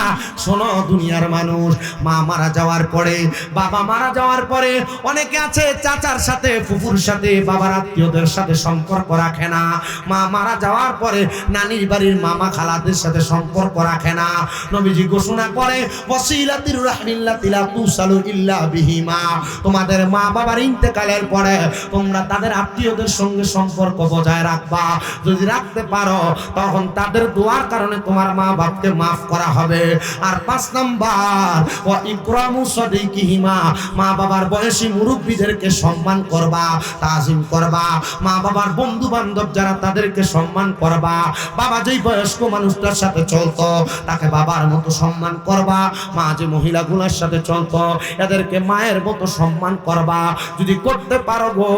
শোনো দুনিয়ার মানুষ, মা মারা যাওয়ার পরে, বাবা মারা যাওয়ার পরে অনেকে আছে চাচার সাথে, ফুফুর সাথে, বাবার আত্মীয়দের সাথে সম্পর্ক রাখে না। মা মারা যাওয়ার পরে নানির বাড়ির মামা খালাদের সাথে সম্পর্ক রাখে না। নবীজি ঘোষণা করে, ওয়াসিলাতির রাহমিল্লাতি লা তুসালু ইল্লা বিহিমা, তোমাদের মা বাবার ইন্তেকালের পরে তোমরা তাদের আত্মীয়দের সঙ্গে সম্পর্ক বজায় রাখবা। যদি রাখতে পারো তখন তাদের দোয়ার কারণে তোমার মা বাপকে মাফ করা হবে। আর 5 নাম্বার, ওয়া ইকরামু সাদিকিহিমা, মা বাবার বয়সী মুরব্বীদেরকে সম্মান করবা, তাজিম করবা। মা বাবার বন্ধু বান্ধব যারা, তাদেরকে সম্মান করবা। বাবা যেই বয়স্ক মানুষটার সাথে চলতো তাকে বাবার মতো সম্মান করবা। মা যে মহিলাগুলোর সাথে চলতো এদেরকে মায়ের মতো সম্মান করবা। যদি করতে পারো গো,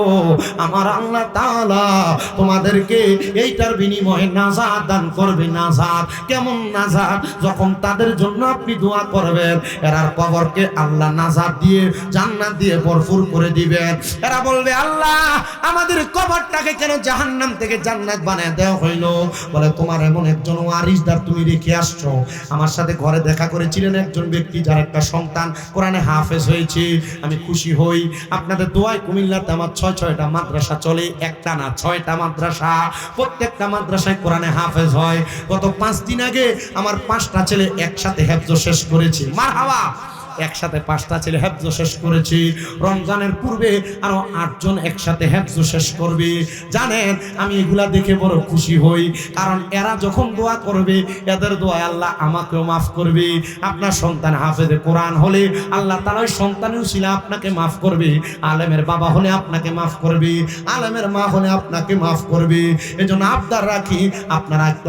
আমার আল্লাহ তাআলা তোমাদেরকে এইটার বিনিময়ে নাজাত দান করবে। নাজাত কেমন নাজাত? যখন তাদের জন্য আপনি দোয়া করবেন, এরার কবরকে আল্লাহ নাজাত দিয়ে, জান্নাত দিয়ে ভরপুর করে দিবেন। এরা বলবে, আল্লাহ আমাদের কবরটাকে কেন জাহান্নাম থেকে জান্নাত বানায় দেওয়া হইলো? বলে, তোমার এমন একজন ওয়ারিসদার তুমি রেখে আসছো। আমার সাথে ঘরে দেখা করেছিলেন একজন ব্যক্তি যার একটা সন্তান কোরআনে হাফেজ হয়েছে। আমি খুশি হই, আপনাদের দোয়ায় কুমিল্লাতে আমার 6টা মাদ্রাসা চলে, একটা না 6টা মাদ্রাসা। প্রত্যেকটা মাদ্রাসায় কোরআনে হাফেজ হয়। গত 5 দিন আগে আমার 5টা ছেলে একসাথে হেফজ শেষ করেছে। মারহাবা, একসাথে 5টা ছেলে হেফজ শেষ করেছি। রমজানের পূর্বে আরো 8 জন একসাথে হেফজ শেষ করবে। জানেন, আমি এগুলা দেখে বড় খুশি হই, কারণ এরা যখন দোয়া করবে, এদের দোয়ায় আল্লাহ আমাকেও মাফ করবে। আপনার সন্তান হাফেজে কোরআন হলে আল্লাহ তাআলা ওই সন্তানের উসিলা আপনাকে মাফ করবে। আলেমের বাবা হলে আপনাকে মাফ করবে, আলেমের মা হলে আপনাকে মাফ করবে। এজন্য আবদার রাখি, আপনারা একটু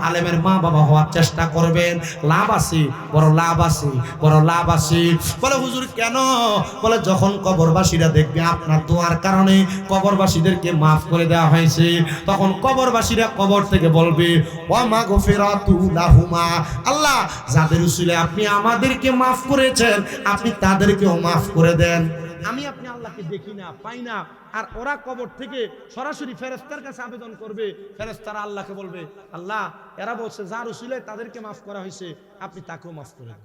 আলেমের মা বাবা হওয়ার চেষ্টা করবেন। লাভ আছে, বড় লাভ আছে, বড় লাভ আছে। বলে, হুজুর কেন? বলে, যখন কবরবাসীরা দেখবে আপনার দোয়ার কারণে কবরবাসীদেরকে মাফ করে দেওয়া হয়েছে, তখন কবরবাসীরা কবর থেকে বলবে, ওয়া মাগফিরাতু লাহুমা, আল্লাহ যাদের উসিলে আপনি আমাদেরকে মাফ করেছেন, আপনি তাদেরকেও মাফ করে দেন। আমি আপনি আল্লাহকে দেখি না, পাই না, আর ওরা কবর থেকে সরাসরি ফেরেশতার কাছে আবেদন করবে। ফেরেশতারা আল্লাহকে বলবে, আল্লাহ এরা বলছে যার উসিলে তাদেরকে মাফ করা হয়েছে, আপনি তাকেও মাফ করে দেন।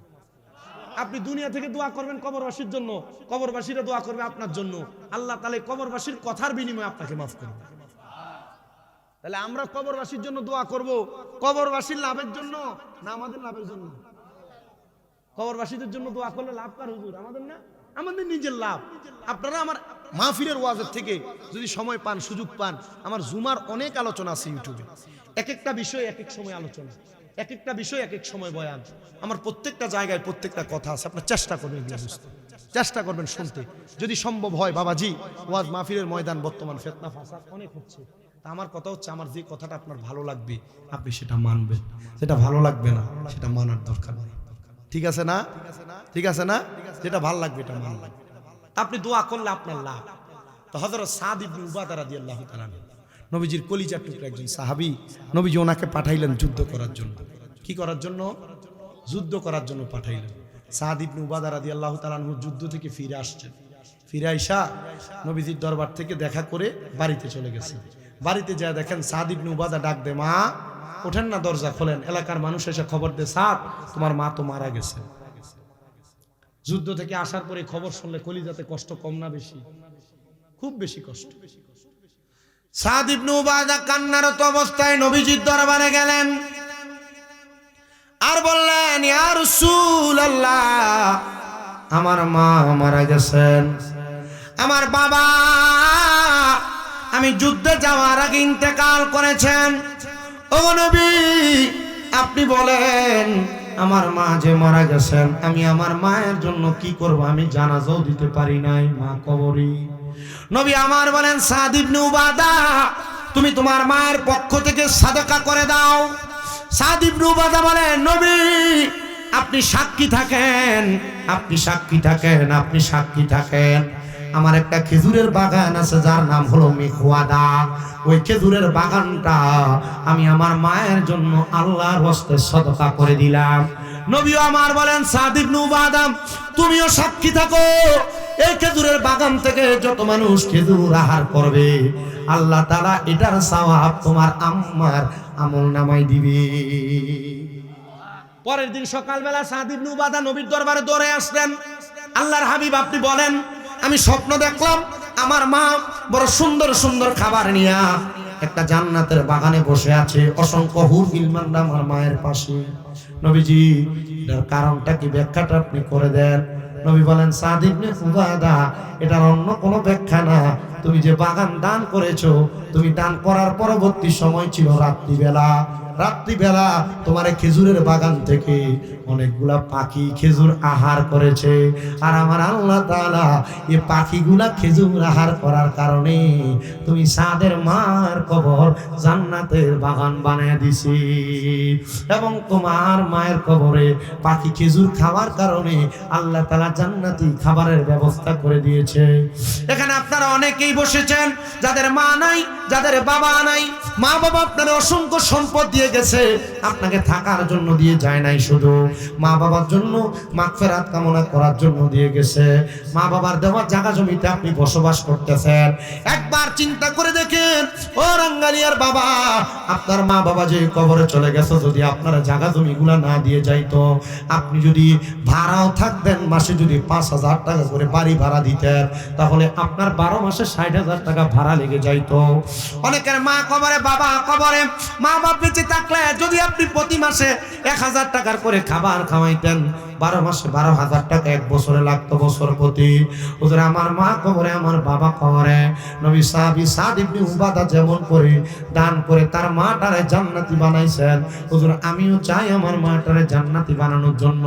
আপনি দুনিয়া থেকে দোয়া করবেন কবরবাসীর জন্য, কবরবাসীরা দোয়া করবে আপনার জন্য। আল্লাহ তাআলা কবরবাসীর কথার বিনিময়ে আপনাকে মাফ করবে। তাহলে আমরা কবরবাসীর জন্য দোয়া করব, কবরবাসীর লাভের জন্য না আমাদের লাভের জন্য? কবরবাসীদের জন্য দোয়া করলে লাভ কার হুজুর? আমাদের না, আমাদের নিজের লাভ। আপনারা আমার মাহফিলের ওয়াজের থেকে যদি সময় পান, সুযোগ পান, আমার জুমার অনেক আলোচনা আছে ইউটিউবে। এক একটা বিষয় এক এক সময় আলোচনা, এক একটা বিষয় এক এক সময় বয়ান। আমার প্রত্যেকটা জায়গায় প্রত্যেকটা কথা আছে। আপনার চেষ্টা করবেন বুঝতে, চেষ্টা করবেন শুনতে, যদি সম্ভব হয়। বাবাজি, ওয়াজ মাহফিলের ময়দান বর্তমান ফিতনা ফাসাদ অনেক হচ্ছে। তা আমার কথা হচ্ছে, আমার যে কথাটা আপনার ভালো লাগবে আপনি সেটা মানবেন, যেটা ভালো লাগবে না সেটা মানার দরকার নেই। ঠিক আছে না? ঠিক আছে না? যেটা ভালো লাগবে এটা মানবেন। আপনি দোয়া করলে আপনার লাভ। তো হযরত সাদ ইবনে উবাদা রাদিয়াল্লাহু তাআলা নবীজির কলিজার টুকরা একজন সাহাবী, নবীজি ওনাকে পাঠাইলেন যুদ্ধ করার জন্য। কি করার জন্য? যুদ্ধ করার জন্য পাঠাইলেন। সাদ ইবনে উবাদা রাদিয়াল্লাহু তাআলা আনহু যুদ্ধ থেকে ফিরে আসছেন। ফিরে আইসা নবীজির দরবার থেকে দেখা করে বাড়িতে চলে গেছে। বাড়িতে যা দেখেন সাদ ইবনে উবাদা ডাক দে, মা ওঠেন না, দরজা খোলেন। এলাকার মানুষ এসে খবর দে, সাদ তোমার মা তো মারা গেছে। যুদ্ধ থেকে আসার পরে খবর শুনলে কলিজাতে কষ্ট কম না বেশি? খুব বেশি কষ্ট। সাদ ইবনে উবাদা কান্নারত অবস্থায় নবীজির দরবারে গেলেন আর বললেন, ইয়া রাসূলুল্লাহ, আমার মা মারা গেছেন, আমার বাবা আমি যুদ্ধে যাওয়ার আগে ইন্তেকাল করেছেন। ও নবী, আপনি বলেন আমার মা যে মারা গেছেন, আমি আমার মায়ের জন্য কি করব? আমি জানাজাও দিতে পারি নাই, মা কবরী। নবী আমার বলেন, সাদ ইবনে উবাদা, তুমি তোমার মায়ের পক্ষ থেকে সাদাকা করে দাও। সাদ ইবনে উবাদা বলেন, নবী আপনি সাক্ষী থাকেন, আপনি সাক্ষী থাকেন, আপনি সাক্ষী থাকেন। আমার একটা খেজুরের বাগান আছে যার নাম হলো মিখওয়াদা। ওই খেজুরের বাগানটা আমি আমার মায়ের জন্য আল্লাহর হস্তে সদকা করে দিলাম। নবী আমার বলেন, সাদ ইবনে উবাদা তুমিও সাক্ষী থাকো, এই খেজুরের বাগান থেকে যত মানুষ খেজুর আহার করবে আল্লাহ তাআলা এটার সওয়াব তোমার আম্মার আমল নামায় দিবে। পরের দিন সকালবেলা সাদ ইবনে উবাদা নবীর দরবারে দৌড়ে আসলেন। আল্লাহর হাবিব আপনি বলেন, আমি স্বপ্ন দেখলাম আমার মা বড় সুন্দর সুন্দর খাবার নিয়ে একটা জান্নাতের বাগানে বসে আছে, অসংখ্য হুর গিলমানরা আমার মায়ের পাশে। নবীজি এটার কারণটা কি, ব্যাখ্যাটা আপনি করে দেন। নবী বলেন, সাদ ইবনে উবাদা এটার অন্য কোনো ব্যাখ্যা না, তুমি যে বাগান দান করেছো, তুমি দান করার পরবর্তী সময় ছিল রাত্রিবেলা। রাত্রিবেলা তোমার খেজুরের বাগান থেকে অনেকগুলা পাখি খেজুর আহার করেছে, আর আমার আল্লাহ তাআলা এই পাখিগুলা খেজুর আহার করার কারণে তুমি সাদের মার কবর জান্নাতের বাগান বানিয়ে দিছি, এবং তোমার মায়ের কবরে পাখি খেজুর খাওয়ার কারণে আল্লাহ তাআলা জান্নাতি খাবারের ব্যবস্থা করে দিয়েছে। এখানে আপনারা অনেকেই বসেছেন যাদের মা নাই, যাদের বাবা নাই। মা বাবা আপনারা অসংখ্য সম্পদ দিয়ে গেছে, আপনাকে থাকার জন্য দিয়ে যায় নাই, শুধু মা বাবার জন্য মাগফিরাত কামনা করার জন্য দিয়ে গেছে। মা বাবার দেওয়া জায়গা জমিতে আপনি বসবাস করতেছেন। একবার চিন্তা করে দেখেন, ও রাঙ্গালিয়ার বাবা, আপনার মা বাবা যে কবরে চলে গেছে, যদি আপনারা জায়গা জমিগুলা না দিয়ে যাইতো, আপনি যদি ভাড়াও থাকতেন, মাসে যদি 5,000 টাকা করে বাড়ি ভাড়া দিতেন, তাহলে আপনার 12 মাসে 60,000 টাকা ভাড়া লেগে যাইতো। অনেকের মা কবরে, বাবা কবরে। মা বাবা বেঁচে থাকলে যদি আপনি প্রতি মাসে 1,000 টাকার করে খাবার খাওয়াইতেন, 12 মাসে 12,000 টাকা, 1 বছরে লাগতো বছর প্রতি। হুজুর আমার মা কবরে, আমার বাবা কবরে। নবী সাহাবী সাদ ইবনে উবাদা যেমন করে দান করে তার মাটারে জান্নাতি বানাইছেন, হুজুর আমিও চাই আমার মাটারে জান্নাতি বানানোর জন্য।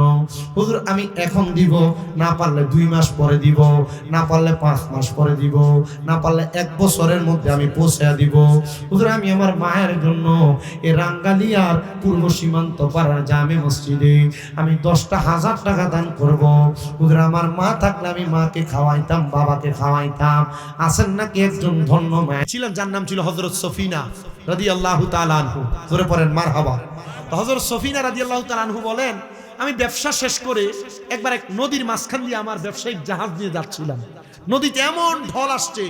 হুজুর আমি এখন দিব, না পারলে 2 মাস পরে দিব, না পারলে 5 মাস পরে দিব, না পারলে 1 বছরের মধ্যে আমি পৌঁছে দিব। হুজুর আমি আমার মায়ের জন্য এই রাঙ্গালিয়ার পূর্ব সীমান্ত পাড়ার জামে মসজিদে আমি 10,000 টাকা দান করব। হুজুর আমার মা থাকলে আমি মাকে খাওয়াইতাম, বাবাকে খাওয়াইতাম। আছেন নাকি একজন ধন্য মা ছিলেন, যার নাম ছিল হযরত সফিনা রাদিয়াল্লাহু তাআলা আনহু। জোরে পড়েন মারহাবা। হযরত সফিনা রাদিয়াল্লাহু তাআলা আনহু বলেন, আমি ব্যবসা শেষ করে একবার এক নদীর মাঝখান দিয়ে আমার ব্যবসায়িক জাহাজ নিয়ে যাচ্ছিলাম। নদীতে এমন ঢল আসছে,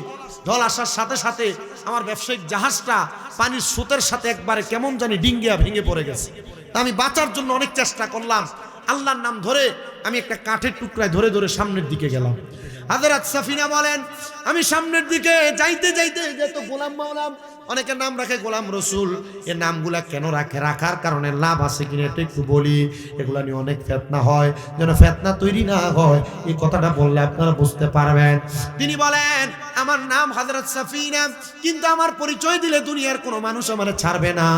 ঢল আসার সাথে সাথে আমার ব্যবসায়িক জাহাজটা পানির স্রোতের সাথে একবারে কেমন জানি ডিঙ্গিয়া ভেঙে পড়ে গেছে। তা আমি বাঁচার জন্য অনেক চেষ্টা করলাম, আল্লাহর নাম ধরে আমি একটা কাঠের টুকরায় ধরে ধরে সামনের দিকে গেলাম। হযরত সফিনা বলেন, আমি সামনের দিকে যাইতে যাইতে যেত গোলাম মাওলাম, অনেকের নাম রাখে গোলাম রসুল। এই নামগুলা কেন রাখে, রাখার কারণে লাভ আছে কিনা এটা একটু বলি। এগুলা নিয়ে অনেক ফিতনা হয়, যেন ফিতনা তৈরি না হয় এই কথাটা বললে আপনারা বুঝতে পারবেন। তিনি বলেন, আমার নাম হযরত সফিনা, কিন্তু আমার পরিচয় দিলে দুনিয়ার কোনো মানুষ আমারে ছাড়বে না।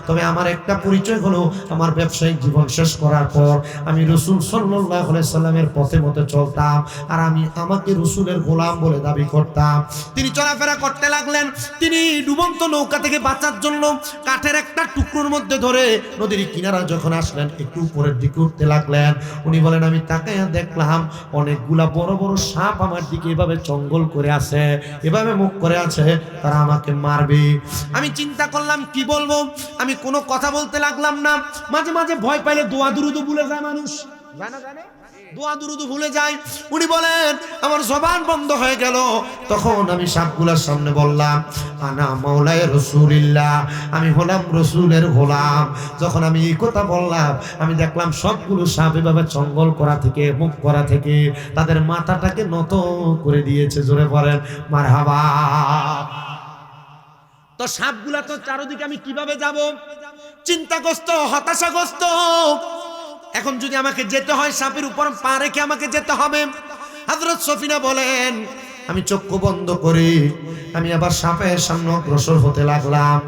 তবে আমার একটা পরিচয় হলো, আমার ব্যবসায়িক জীবন শেষ করার পর আমি রাসূল সাল্লাল্লাহু সাল্লাল্লাহু আলাইহি সাল্লামের পথে মতে চলতাম, আর আমি আমাকে রাসূলের গোলাম বলে দাবি করতাম। তিনি চলাফেরা করতে লাগলেন। তিনি ডুবন্ত নৌকা থেকে বাঁচার জন্য কাঠের একটা টুকরোর মধ্যে ধরে নদীর কিনারা যখন আসলেন, একটু উপরের দিকে উঠতে লাগলেন। উনি বলেন, আমি তাকাইয়া দেখলাম অনেকগুলা বড় বড় সাপ আমার দিকে এভাবে চঙ্গল করে আছে, এভাবে মুখ করে আছে, তারা আমাকে মারবে। আমি চিন্তা করলাম কি বলবো, আমি কোনো কথা বলতে লাগলাম না। মাঝে মাঝে ভয় পাইলে দোয়া দুরুদ ভুলে যায় মানুষ, জানে দোয়া দুরুদ ভুলে যায়। উনি বলেন আমার জবান বন্ধ হয়ে গেল। তখন আমি সাপগুলার সামনে বললাম, আনা মাওলায়ে রাসূলিল্লাহ, আমি হলাম রাসূলের গোলাম। যখন আমি এই কথা বললাম, আমি দেখলাম সবগুলো সাপ এভাবে চঙ্গল করা থেকে, মুখ করা থেকে তাদের মাথাটাকে নত করে দিয়েছে। জোরে পড়েন মারহাবা। তো সাপগুলা তো চারদিকে, আমি কিভাবে যাব? চিন্তাগ্রস্ত, হতাশাগ্রস্ত। এখন যদি আমাকে যেতে হয়, সাপের উপর পা রেখে আমাকে যেতে হবে। হযরত সফিনা বলেন, আমি চক্ষু বন্ধ করি, আমি আবার সাপের সামনে অগ্রসর হতে লাগলাম।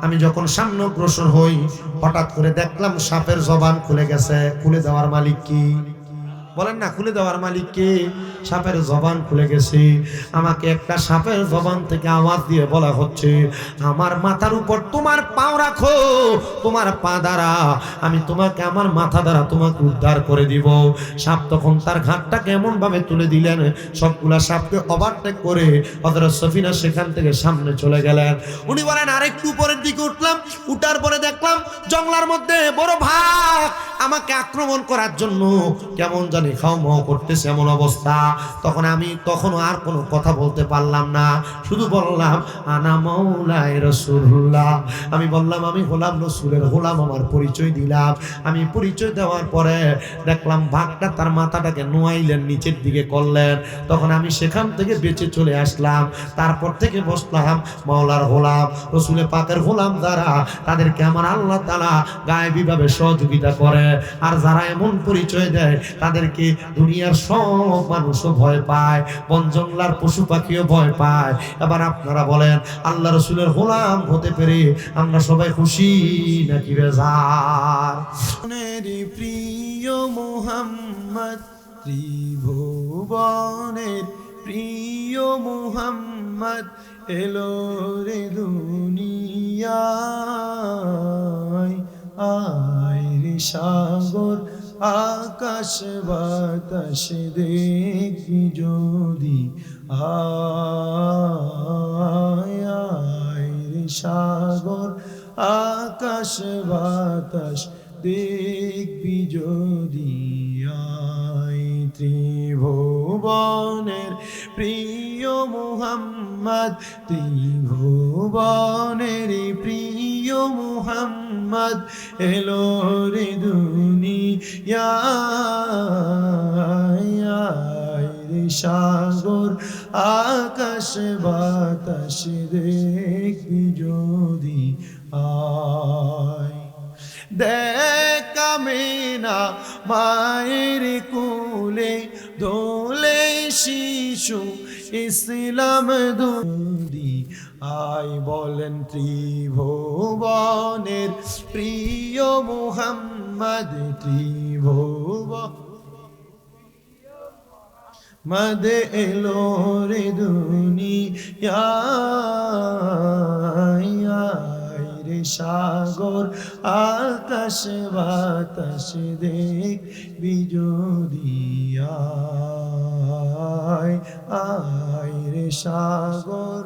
আমি যখন সামনে অগ্রসর হই, হঠাৎ করে দেখলাম সাপের জবান খুলে গেছে। খুলে দেওয়ার মালিক কি? বলেন না, খুলে দেওয়ার মালিক কে? সাপের জবান খুলে গেছে। আমাকে একটা সাপের জবান থেকে আওয়াজ দিয়ে বলা হচ্ছে, আমার মাথার উপর তোমার পাও রাখো, তোমার পা দ্বারা আমি তোমাকে, আমার মাথা দ্বারা তোমাকে উদ্ধার করে দিব। সাপ তখন তার ঘাটটাকে এমন ভাবে তুলে দিলেন, সবগুলা সাপকে ওভারটেক করে হযরত সফিনা সেখান থেকে সামনে চলে গেলেন। উনি বলেন, আরেকটু উপরের দিকে উঠলাম। উঠার পরে দেখলাম জঙ্গলার মধ্যে বড় ভাগ আমাকে আক্রমণ করার জন্য কেমন জানি খাও-মাও করতেছে, এমন অবস্থা। তখনও আর কোনো কথা বলতে পারলাম না, শুধু বললাম আনা মাওলায়ে রাসূলুল্লাহ। আমি বললাম আমি হলাম রাসূলের গোলাম, আমার পরিচয় দিলাম। আমি পরিচয় দেওয়ার পরে দেখলাম ভাগটা তার মাথাটাকে নোয়াইলেন, নিচের দিকে করলেন। তখন আমি সেখান থেকে বেঁচে চলে আসলাম। তারপর থেকে বসলাম মাওলার গোলাম, রাসূলের পাকের গোলাম যারা, তাদেরকে আমার আল্লাহ তাআলা গায়েবীভাবে সহযোগিতা করে। আর যারা এমন পরিচয় দেয়, তাদেরকে দুনিয়ার সব মানুষও ভয় পায়, বন জঙ্গলার পশু পাখিও ভয় পায়। এবার আপনারা বলেন, আল্লাহ রাসূলের গোলাম হতে পেরে আমরা সবাই খুশি নাকি বেজার? প্রিয় মুহাম্মদ, ত্রিভুবনের প্রিয় মুহাম্মদ এলো রে দুনিয়ায়। আয় রে সাগর আকাশ বাতাস দেখি যদি, আয় রে সাগর আকাশ বাতাস দেখবি যদি, আয় ত্রিভুবনের প্রিয় মুহাম্মদ, ত্রিভুবনের প্রিয় মুহাম্মদ এলো রে দুনিয়ায়। আয় রে সাগর আকাশ বাতাস দেখবি যদি, আয় দেখ আমিনা মায়ের কোলে দোলে শিশু ইসলাম দুদি। আয় বলেন ত্রিভুবনের প্রিয় মুহাম্মদ, ত্রিভুবন এলো রে দুনিয়ায়। রে সাগর আকাশ বাতাস দেখবি যদি, আয় রে সাগর।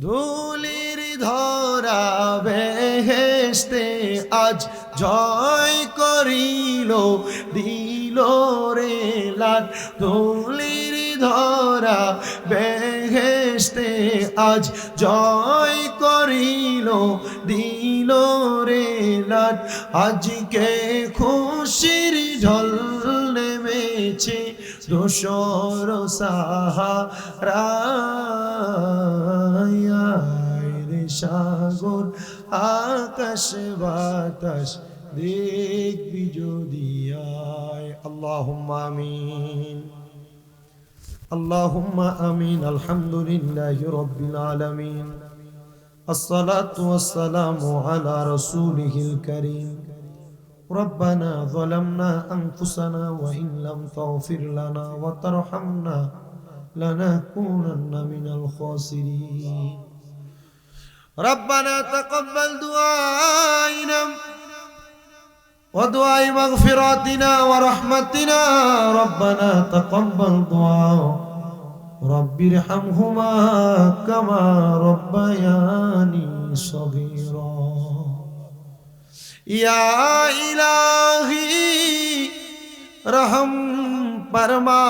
ধুলির ধরা বেহেশতে আজ জয় করিল, দিল রে লাট। ধুলির ধরা বেহেশতে আজ জয় করিল, দিল রে লাট। আজকে খুশির ঢল নেমেছে ধূসর সাহারায়। রে সাগর আকাশ বাতাস দেখবি যদি, আয়। আল্লাহুম্মা আমিন, আল্লাহুম্মা আমিন। আলহামদুলিল্লাহি রাব্বিল আলামিন, আসসালাতু ওয়াসসালামু আলা রাসূলিহিল কারীম ربنا ظلمنا أنفسنا وإن لم تغفر لنا وترحمنا لنكونن من الخاسرين ربنا تقبل دعائنا ودعاء مغفراتنا ورحمتنا ربنا تقبل دعاء رب ارحمهما كما ربياني صغيرا या इलाही रहम फरमा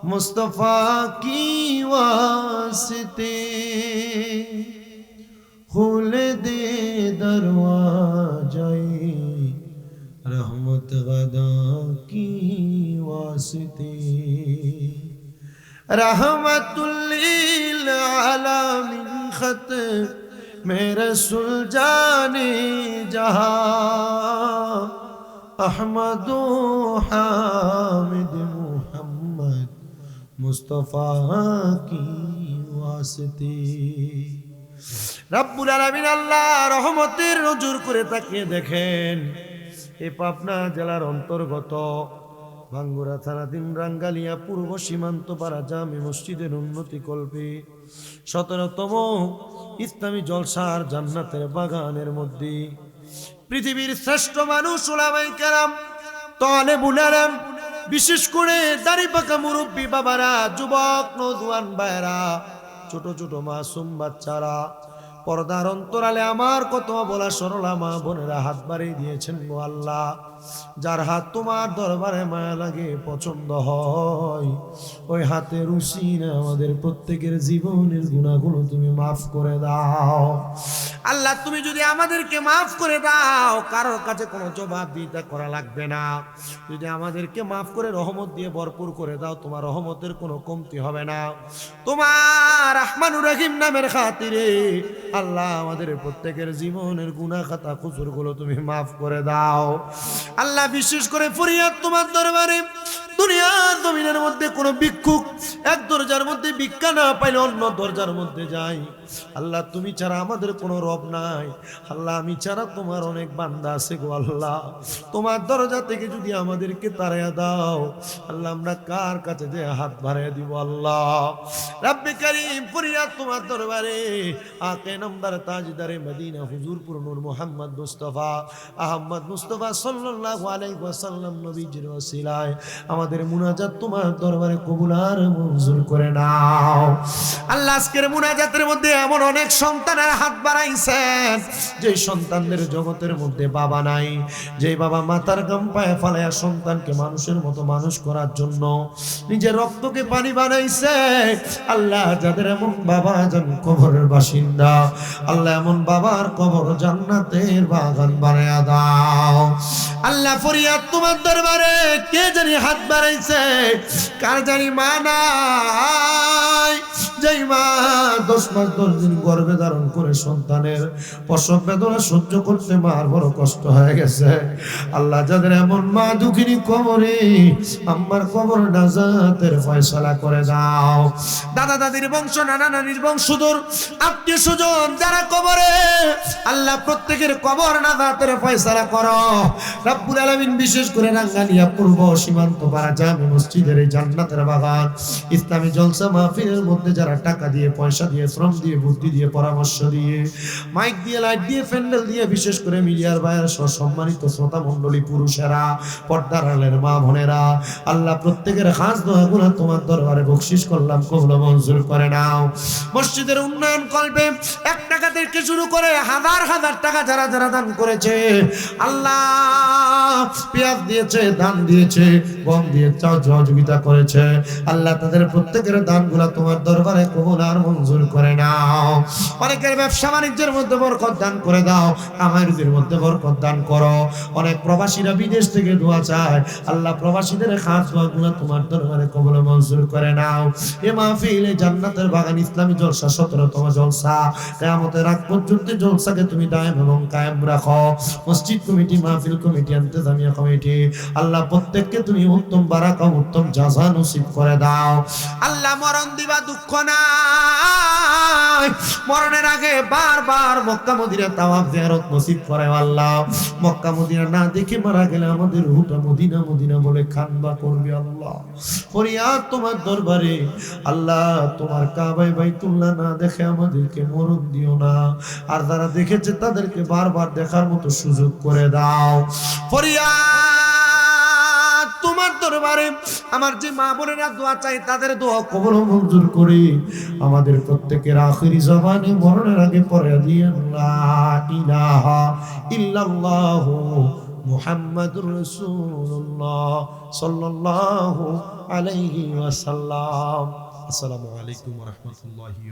मुस्तफा की वास्ते खोल दे दरवाज़े रहमत गदा की वास्ते रहमतुल लिल आलमीन खत मेरे सुलझाने जहाँ अहमद हामिद मुहम्मद मुस्तफ़ा की वास्ते रब्बुल आलामीन আল্লাহ রহমতের নজর করে তাকিয়ে দেখেন এই পাবনা জেলার অন্তর্গত ভাঙ্গুরা থানাধীন রাঙ্গালিয়া পূর্ব সীমান্ত পাড়া জামে মসজিদের উন্নতি কল্পে 17তম ইসলামী জলসার জান্নাতের বাগানের মধ্যে পৃথিবীর শ্রেষ্ঠ মানুষ উলামায়ে কেরাম তালেবুল ইলম বিশেষ করে দাড়ি পাকা মুরব্বী বাবারা যুবক নওজোয়ান ভাইরা ছোট ছোট মাসুম বাচ্চারা পর্দার অন্তরালে আমার কথা বলা সরলা মা বোনেরা হাত বাড়িয়ে দিয়েছেন গো আল্লাহ যার হাত তোমার দরবারে মায়া লাগে পছন্দ হয় ওই হাতের উসিলে আমাদের প্রত্যেকের জীবনের গুনাহগুলো তুমি মাফ করে দাও আল্লাহ তুমি যদি আমাদেরকে মাফ করে দাও কারোর কাছে কোনো জবাবদিহিতা করা লাগবে না যদি আমাদেরকে মাফ করে রহমত দিয়ে ভরপুর করে দাও তোমার রহমতের কোনো কমতি হবে না তোমার রহমানুর রহিম নামের খাতিরে আল্লাহ আমাদের প্রত্যেকের জীবনের গুনাহ খাতা কুসুরগুলো তুমি মাফ করে দাও আল্লাহ বিশেষ করে ফরিয়াদ তোমার দরবারে দুনিয়ার জমিনের মধ্যে কোনো ভিক্ষুক এক দরজার মধ্যে ভিক্ষা না পাইলে অন্য দরজার মধ্যে যাই আল্লাহ তুমি ছাড়া আমাদের কোনো রব নাই আল্লাহ আমি ছাড়া তোমার অনেক বান্দা আছে গো আল্লাহ তোমার দরজা থেকে যদি আমাদেরকে তাড়াইয়া দাও আল্লাহ আমরা কার কাছে যে হাত বাড়াইয়া দিব আল্লাহ রাব্বে কারীম ফরিয়াদ তোমার দরবারে আকে নামদার তাজদারে মদিনা হুজুরপুর নূর মুহাম্মদ মুস্তাফা আহমদ মুস্তাফা সাল্লাল্লাহু আলাইহি ওয়াসাল্লাম নবীজির ওসিলায় আমাদের মুনাজাত তোমার দরবারে কবুল আর মঞ্জুর করে নাও আল্লাহ আজকের মুনাজাতের মধ্যে এমন অনেক সন্তানের হাত বাড়াইছেন যে সন্তানদের জগতের মধ্যে বাবা নাই যে বাবা মাথার গাম পায়ে ফালায়া সন্তানকে মানুষের মতো মানুষ করার জন্য নিজের রক্তকে পানি বানাইছে আল্লাহ যাদের এমন বাবা যেন কবরের বাসিন্দা আল্লাহ এমন বাবার কবর জান্নাতের বাগান বানায়া দাও আল্লাহ ফরিয়াদ তোমার দরবারে কে জানি হাত বাড়াইছে কার জানি মা নাই যেই মা 10 মাস 10 দিন গর্ভে ধারণ করে সন্তানের প্রসব বেদনা সহ্য করতে মার বড় কষ্ট হয়ে গেছে আল্লাহ যাদের এমন মা দুঃখিনী কবরে আমার কবর নাজাতের ফয়সালা করে দাও দাদা দাদির বংশ নানা নানির বংশধর আত্মীয় স্বজন যারা কবরে আল্লাহ প্রত্যেকের কবর নাজাতের ফয়সালা করো রব্বুল আলামিন বিশেষ করে রাঙ্গালিয়া পূর্ব সীমান্ত পাড়া জামে মসজিদের এই জান্নাতের বাগান ইসলামী জলসা মাহফিলের মধ্যে যারা টাকা দিয়ে পয়সা দিয়ে শ্রম দিয়ে বুদ্ধি দিয়ে পরামর্শ দিয়ে মাইক দিয়ে লাইট দিয়ে প্যান্ডেল দিয়ে বিশেষ করে মিডিয়ার বাইরে সম্মানিত শ্রোতা মণ্ডলী পুরুষেরা পর্দার আড়ালের মা বোনেরা আল্লাহ প্রত্যেকের খাস দোয়াগুলো তোমার দরবারে বকশিশ করলাম কবুল মঞ্জুর করে নাও মসজিদের উন্নয়ন কল্পে 1 টাকা থেকে শুরু করে হাজার হাজার টাকা যারা যারা দান করেছে আল্লাহ পেঁয়াজ দিয়েছে ধান দিয়েছে গম দিয়ে সহযোগিতা করেছে আল্লাহ তাদের প্রত্যেকের দানগুলো তোমার দরবারে কবুল আর মঞ্জুর করে নাও অনেকের ব্যবসা বাণিজ্যের মধ্যে বরকত দান করে দাও কামাই রুজির মধ্যে বরকত দান করো অনেক প্রবাসীরা বিদেশ থেকে দোয়া চায় আল্লাহ প্রবাসীদের খাস দোয়াগুলো তোমার দরবারে কবুল মঞ্জুর করে নাও এ মাহফিলে জান্নাতের বাগান ইসলামী জলসা 17তম জলসা কিয়ামতের আগ পর্যন্ত জলসাকে তুমি দায়েম এবং কায়েম রাখো মসজিদ কমিটি মাহফিল কমিটি জামিয়া কমিটি আল্লাহ প্রত্যেককে তুমি উত্তম বারাকা উত্তম জাযা নসিব করে দাও আল্লাহ মরণ দিবা দুঃখ নাই মরণের আগে বারবার মক্কা মদিনা তাওয়াফ জিয়ারত নসিব করে আল্লাহ মক্কা মদিনা না দেখে মারা গেলে আমাদের রূহটা মদিনা মদিনা বলে খানবা করবে আল্লাহ ফরিয়াদ তোমার দরবারে আল্লাহ তোমার কাবায় বাইতুল্লাহ না দেখে আমাদেরকে মরণ দিও না আর যারা দেখেছে তাদেরকে বারবার দেখার মতো সুযোগ করে দাও ফরিয়াদ তোমার দরবারে আমার যে মা বোনেরা দোয়া চাই তাদের দোয়া কবুল ও মঞ্জুর করে আমাদের প্রত্যেকের আখিরি জবানে মরণের আগে পড়ে দিয়েন লা ইলাহা ইল্লাল্লাহ মুহাম্মাদুর রাসূলুল্লাহ সাল্লাল্লাহু আলাইহি ওয়াসাল্লাম আসসালামু আলাইকুম ওয়া রাহমাতুল্লাহি